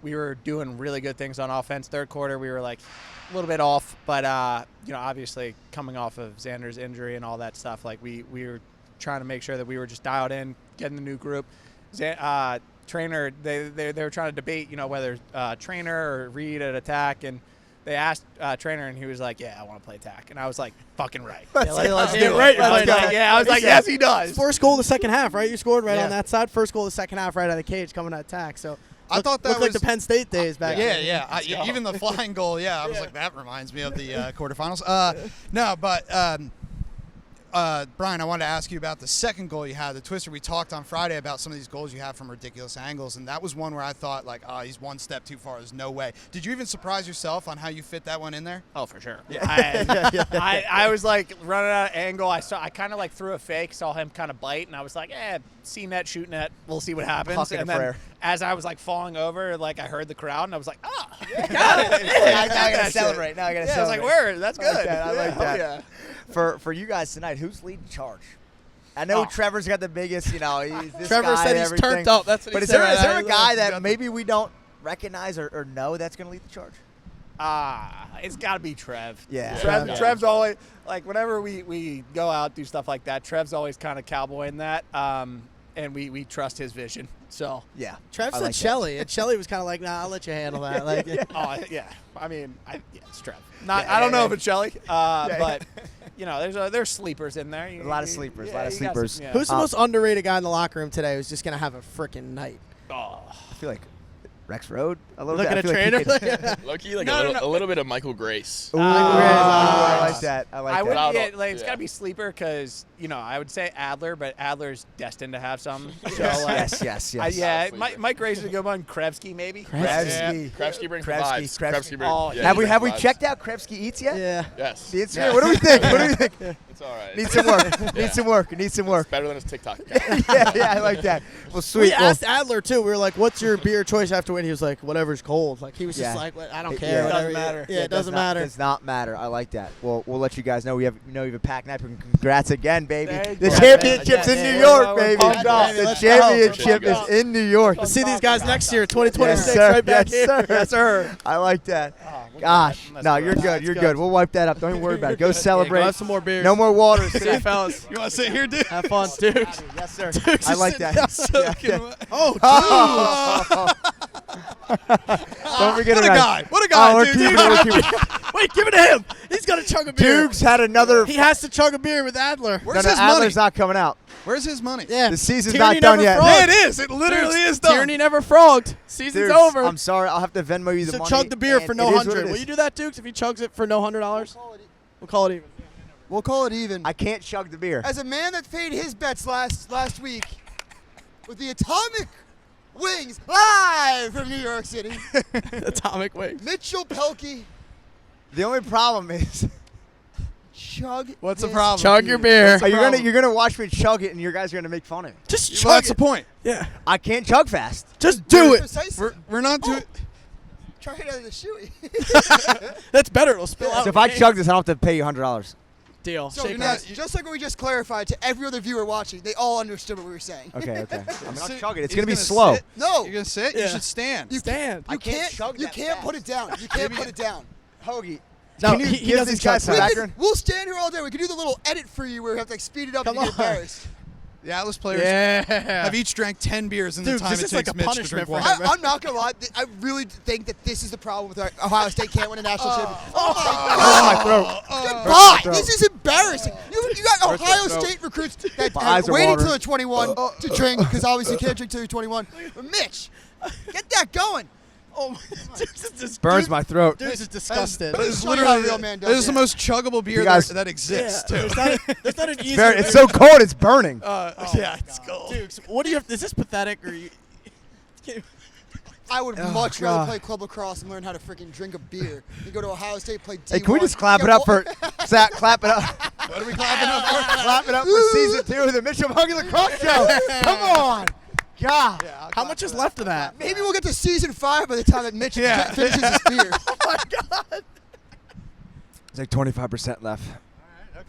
Speaker 9: we were doing really good things on offense. Third quarter, we were a little bit off, but obviously coming off of Xander's injury and all that stuff, we were trying to make sure that we were just dialed in, getting the new group. Traynor, they were trying to debate, whether Traynor or Reed at attack, and they asked Traynor, and he was like, "Yeah, I want to play attack," and I was like, "Fucking right, let's do it."
Speaker 2: Right,
Speaker 9: I was like, "Yes, he does."
Speaker 2: First goal of the second half, right? You scored right on that side. First goal of the second half, right out of the cage, coming to attack. So
Speaker 4: I thought that
Speaker 2: looked like the Penn State days back then.
Speaker 4: Yeah. Even the flying goal, I was like, that reminds me of the quarterfinals. No, but Bryan, I wanted to ask you about the second goal you had, the twister. We talked on Friday about some of these goals you have from ridiculous angles, and that was one where I thought, he's one step too far. There's no way. Did you even surprise yourself on how you fit that one in there?
Speaker 9: Oh, for sure. Yeah. I was running out of angle. I kind of threw a fake, saw him kind of bite, and I was like, see net, shoot net. We'll see what happens. And then as I was falling over, I heard the crowd, and I was like, got it.
Speaker 3: Now I got to celebrate. Now I got to celebrate.
Speaker 9: I was like, word, that's good.
Speaker 3: I like that.
Speaker 9: Yeah.
Speaker 3: For you guys tonight, who's leading charge? I know Trevor's got the biggest, he's this
Speaker 8: Trevor
Speaker 3: guy
Speaker 8: said
Speaker 3: and
Speaker 8: he's turned
Speaker 3: everything.
Speaker 8: up. That's what
Speaker 3: but
Speaker 8: he
Speaker 3: is
Speaker 8: said.
Speaker 3: there a guy that maybe we don't recognize or know that's going to lead the charge?
Speaker 9: It's got to be Trev.
Speaker 3: Yeah.
Speaker 9: Trev's always, like, whenever we go out, do stuff like that, Trev's always kind of cowboying that, and we trust his vision. So
Speaker 3: yeah.
Speaker 2: Trev said Shelly, and Shelly was kind of like, nah, I'll let you handle that. Like,
Speaker 9: I mean, it's Trev. I don't know if it's Shelly, but, there's sleepers in there.
Speaker 3: A lot of sleepers.
Speaker 2: Who's the most underrated guy in the locker room today who's just going to have a freaking night?
Speaker 3: I feel like Rexrode. A little
Speaker 2: Looking
Speaker 3: bit.
Speaker 2: at Traynor.
Speaker 10: Low-key, a little bit of Michael Grace.
Speaker 3: Ooh, I like that.
Speaker 9: It's got to be sleeper because, I would say Adler, but Adler's destined to have some. So,
Speaker 3: yes.
Speaker 9: Mike Grace is a good one. 𝐓𝐇𝐄 maybe.
Speaker 10: Krevsky brings the vibes. Krevsky brings
Speaker 3: Have we checked out 𝐓𝐇𝐄 𝐋𝐀𝐂 yet?
Speaker 2: Yeah.
Speaker 10: Yes.
Speaker 3: The Instagram. What do we think?
Speaker 10: It's all right.
Speaker 3: Needs some work. Needs some work.
Speaker 10: It's better than his TikTok account.
Speaker 3: yeah, I like that. Well, sweet.
Speaker 2: We asked Adler, too. We were like, what's your beer choice after win? He was like, whatever's cold. Like, he was just like, I don't care.
Speaker 3: It
Speaker 2: doesn't
Speaker 3: matter.
Speaker 2: Yeah, it doesn't matter.
Speaker 3: It does not matter. I like that. Well, we'll let you guys know. We have a packed night. Congrats again, baby. The championship's in New York, baby. The championship is in New York.
Speaker 2: We'll see these guys next year, 2026,
Speaker 3: yes,
Speaker 2: right back here.
Speaker 3: Yes, sir. I like that. Gosh. No, you're good. You're good. We'll wipe that up. Don't even worry about it. Go celebrate.
Speaker 8: Go have some more beers.
Speaker 3: No more water.
Speaker 8: See you, fellas.
Speaker 4: You want to sit here, dude?
Speaker 8: Have fun, dude.
Speaker 3: Yes, sir.
Speaker 8: Dukes
Speaker 3: I like that. Don't forget
Speaker 4: what a guy. What a guy, dude.
Speaker 2: Wait, give it to him. He's going to chug a beer.
Speaker 3: Dukes had another.
Speaker 2: He has to chug a beer with Adler.
Speaker 4: Where's his money?
Speaker 3: Adler's not coming out.
Speaker 4: Where's his money?
Speaker 2: Yeah.
Speaker 3: The season's
Speaker 2: Tierney
Speaker 3: not done yet.
Speaker 2: frogged.
Speaker 4: Yeah, it is. It literally is done.
Speaker 8: Tierney never frogged. Season's
Speaker 3: Dukes,
Speaker 8: over.
Speaker 3: I'm sorry. I'll have to Venmo you the
Speaker 2: So
Speaker 3: money.
Speaker 2: chug the beer for no
Speaker 3: it is what
Speaker 2: 100.
Speaker 3: it
Speaker 2: Will
Speaker 3: is.
Speaker 2: you do that, Dukes, if he chugs it for no $100? We'll call it even.
Speaker 1: We'll call it even.
Speaker 3: I can't chug the beer.
Speaker 1: As a man that paid his bets last week with the Atomic Wings live from New York City,
Speaker 8: Atomic Wings.
Speaker 1: Mitchell Pehlke.
Speaker 3: The only problem is.
Speaker 1: Chug.
Speaker 4: What's the problem?
Speaker 8: Chug your beer.
Speaker 3: You're gonna watch me chug it, and you guys are gonna make fun of me.
Speaker 8: Just chug
Speaker 4: Well, that's
Speaker 8: it.
Speaker 4: the point.
Speaker 8: Yeah.
Speaker 3: I can't chug fast.
Speaker 8: Just do it.
Speaker 1: Precisely.
Speaker 4: We're not doing.
Speaker 1: Try it out of the shoey.
Speaker 8: That's better. It'll spill out.
Speaker 3: So if I chug this, I don't have to pay you $100.
Speaker 8: Deal.
Speaker 1: So
Speaker 8: Shake
Speaker 1: guys,
Speaker 8: hands.
Speaker 1: just like what we just clarified to every other viewer watching, they all understood what we were saying.
Speaker 3: Okay. I mean, I'll
Speaker 4: Sit-
Speaker 3: chug it. It's
Speaker 4: he's
Speaker 3: gonna be
Speaker 4: gonna
Speaker 3: slow.
Speaker 4: sit.
Speaker 1: No.
Speaker 4: You're gonna sit.
Speaker 8: Yeah.
Speaker 4: You should stand.
Speaker 8: Stand.
Speaker 3: I can't chug
Speaker 1: You
Speaker 3: that
Speaker 1: can't put it
Speaker 3: fast.
Speaker 1: down. You can't put it down.
Speaker 3: Hoagie.
Speaker 2: No,
Speaker 3: Can you
Speaker 2: he
Speaker 3: give
Speaker 2: doesn't
Speaker 3: these guys
Speaker 2: chug
Speaker 3: some
Speaker 2: fast.
Speaker 3: background?
Speaker 1: We'll stand here all day. We can do the little edit for you where we have to like speed it up
Speaker 2: Come
Speaker 1: and get
Speaker 2: on.
Speaker 1: embarrassed.
Speaker 4: The Atlas players
Speaker 8: Yeah.
Speaker 4: have each drank 10 beers in the
Speaker 2: Dude,
Speaker 4: time
Speaker 2: this
Speaker 4: it
Speaker 2: is
Speaker 4: takes
Speaker 2: like a
Speaker 4: Mitch to drink
Speaker 2: punishment
Speaker 4: one.
Speaker 2: for him.
Speaker 1: I'm not gonna lie. I really think that this is the problem with Ohio State can't win a national championship. Oh my God! Goodbye. This is embarrassing. You got Ohio State recruits that
Speaker 3: eyes
Speaker 1: are
Speaker 3: are
Speaker 1: waiting
Speaker 3: watering.
Speaker 1: till they're 21 to drink because obviously you can't drink till you're 21. But Mitch, get that going.
Speaker 2: Oh, Dukes is
Speaker 3: Burns my throat.
Speaker 2: Dukes is disgusted.
Speaker 1: This is
Speaker 4: This is literally
Speaker 1: real man does.
Speaker 4: this is the most chuggable beer
Speaker 3: You guys-
Speaker 4: that exists
Speaker 2: Yeah,
Speaker 4: too.
Speaker 2: there's not an easy.
Speaker 3: It's so cold. It's burning.
Speaker 4: Yeah, it's cold.
Speaker 2: Dukes, what do you? Is this pathetic or you?
Speaker 1: I would
Speaker 3: Oh,
Speaker 1: much rather
Speaker 3: God.
Speaker 1: play club lacrosse and learn how to freaking drink a beer than go to Ohio State play D1.
Speaker 3: Hey, can we just clap it up for Zach? Clap it up.
Speaker 4: What are we clapping up for?
Speaker 3: Clap it up for season 2 of the Mitchell Pehlke Lacrosse Show. Come on. God.
Speaker 2: How much is left of that?
Speaker 1: Maybe we'll get to season 5 by the time that Mitch finishes his beer.
Speaker 2: Oh my God.
Speaker 3: There's like 25% left.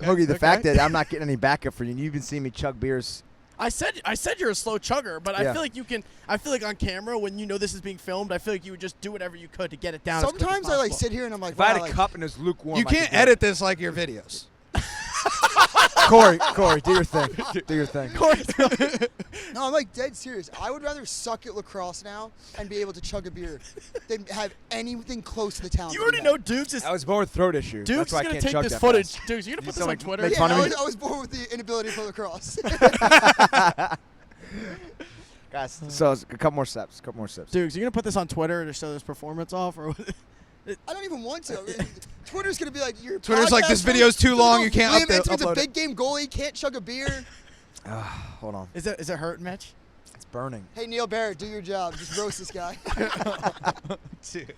Speaker 3: Hoagie, the fact that I'm not getting any backup for you, and you've been seeing me chug beers.
Speaker 2: I said you're a slow chugger, but
Speaker 3: Yeah.
Speaker 2: I feel like you can. I feel like on camera when you know this is being filmed, I feel like you would just do whatever you could to get it down. as quick as
Speaker 1: Sometimes I like
Speaker 2: possible.
Speaker 1: sit here and I'm like,
Speaker 3: If I had
Speaker 1: wow,
Speaker 3: a
Speaker 1: like,
Speaker 3: cup and it was lukewarm,
Speaker 4: You
Speaker 3: I could
Speaker 4: can't
Speaker 3: do it.
Speaker 4: edit this like your videos.
Speaker 3: Corey, do your thing. Do your thing.
Speaker 1: no, I'm like dead serious. I would rather suck at lacrosse now and be able to chug a beer than have anything close to the talent.
Speaker 2: You already know Dukes is.
Speaker 3: I was born with throat issue.
Speaker 2: Dukes
Speaker 3: That's why
Speaker 2: is
Speaker 3: I
Speaker 2: gonna
Speaker 3: can't
Speaker 2: take
Speaker 3: chug
Speaker 2: this
Speaker 3: that
Speaker 2: footage.
Speaker 3: fast.
Speaker 2: Dukes, you gonna put
Speaker 3: You
Speaker 2: this on
Speaker 3: like
Speaker 2: Twitter?
Speaker 3: make
Speaker 1: Yeah,
Speaker 3: fun of me?
Speaker 1: I was born with the inability to play lacrosse.
Speaker 3: Guys, so a couple more steps.
Speaker 2: Dukes, you gonna put this on Twitter to show this performance off, or what?
Speaker 1: I don't even want to. I mean, Twitter's gonna be like your.
Speaker 4: Twitter's like, this video's too long, you can't
Speaker 1: Liam Intiman's a
Speaker 4: upload it.
Speaker 1: big game goalie, can't chug a beer.
Speaker 3: Hold on.
Speaker 2: Is it hurting, Mitch?
Speaker 3: It's burning.
Speaker 1: Hey Neil Barrett, do your job. Just roast this guy.
Speaker 4: Dude.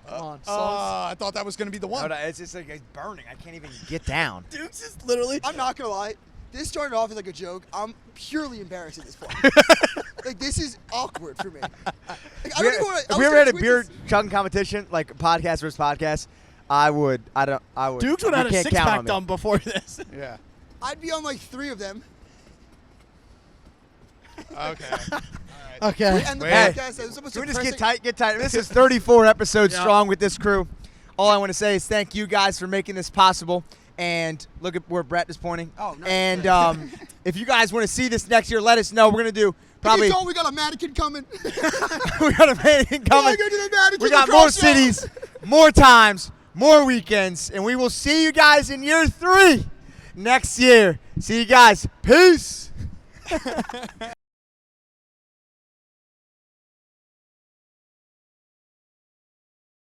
Speaker 2: Come on,
Speaker 4: I thought that was going to be the one.
Speaker 3: No, it's just like it's burning. I can't even get down.
Speaker 2: Dukes is literally.
Speaker 1: I'm not gonna lie. This started off as like a joke. I'm purely embarrassed at this point. Like this is awkward for me. Like, I don't even want to.
Speaker 3: If we ever had a beer chugging competition, like podcast versus podcast, I would.
Speaker 2: Dukes would have had a 6-pack done before this.
Speaker 4: Yeah.
Speaker 1: I'd be on like 3 of them.
Speaker 4: Okay.
Speaker 2: Okay.
Speaker 1: We end the podcast.
Speaker 3: Can we just get tight? Get tight. This is 34 episodes strong with this crew. All I want to say is thank you guys for making this possible. And look at where Brett is pointing.
Speaker 1: Oh, nice.
Speaker 3: And if you guys want to see this next year, let us know. We're going to do probably.
Speaker 1: We got a mannequin coming.
Speaker 3: We got a mannequin coming. We got more
Speaker 1: Lacrosse
Speaker 3: cities, more times, more weekends. And we will see you guys in year 3 next year. See you guys. Peace.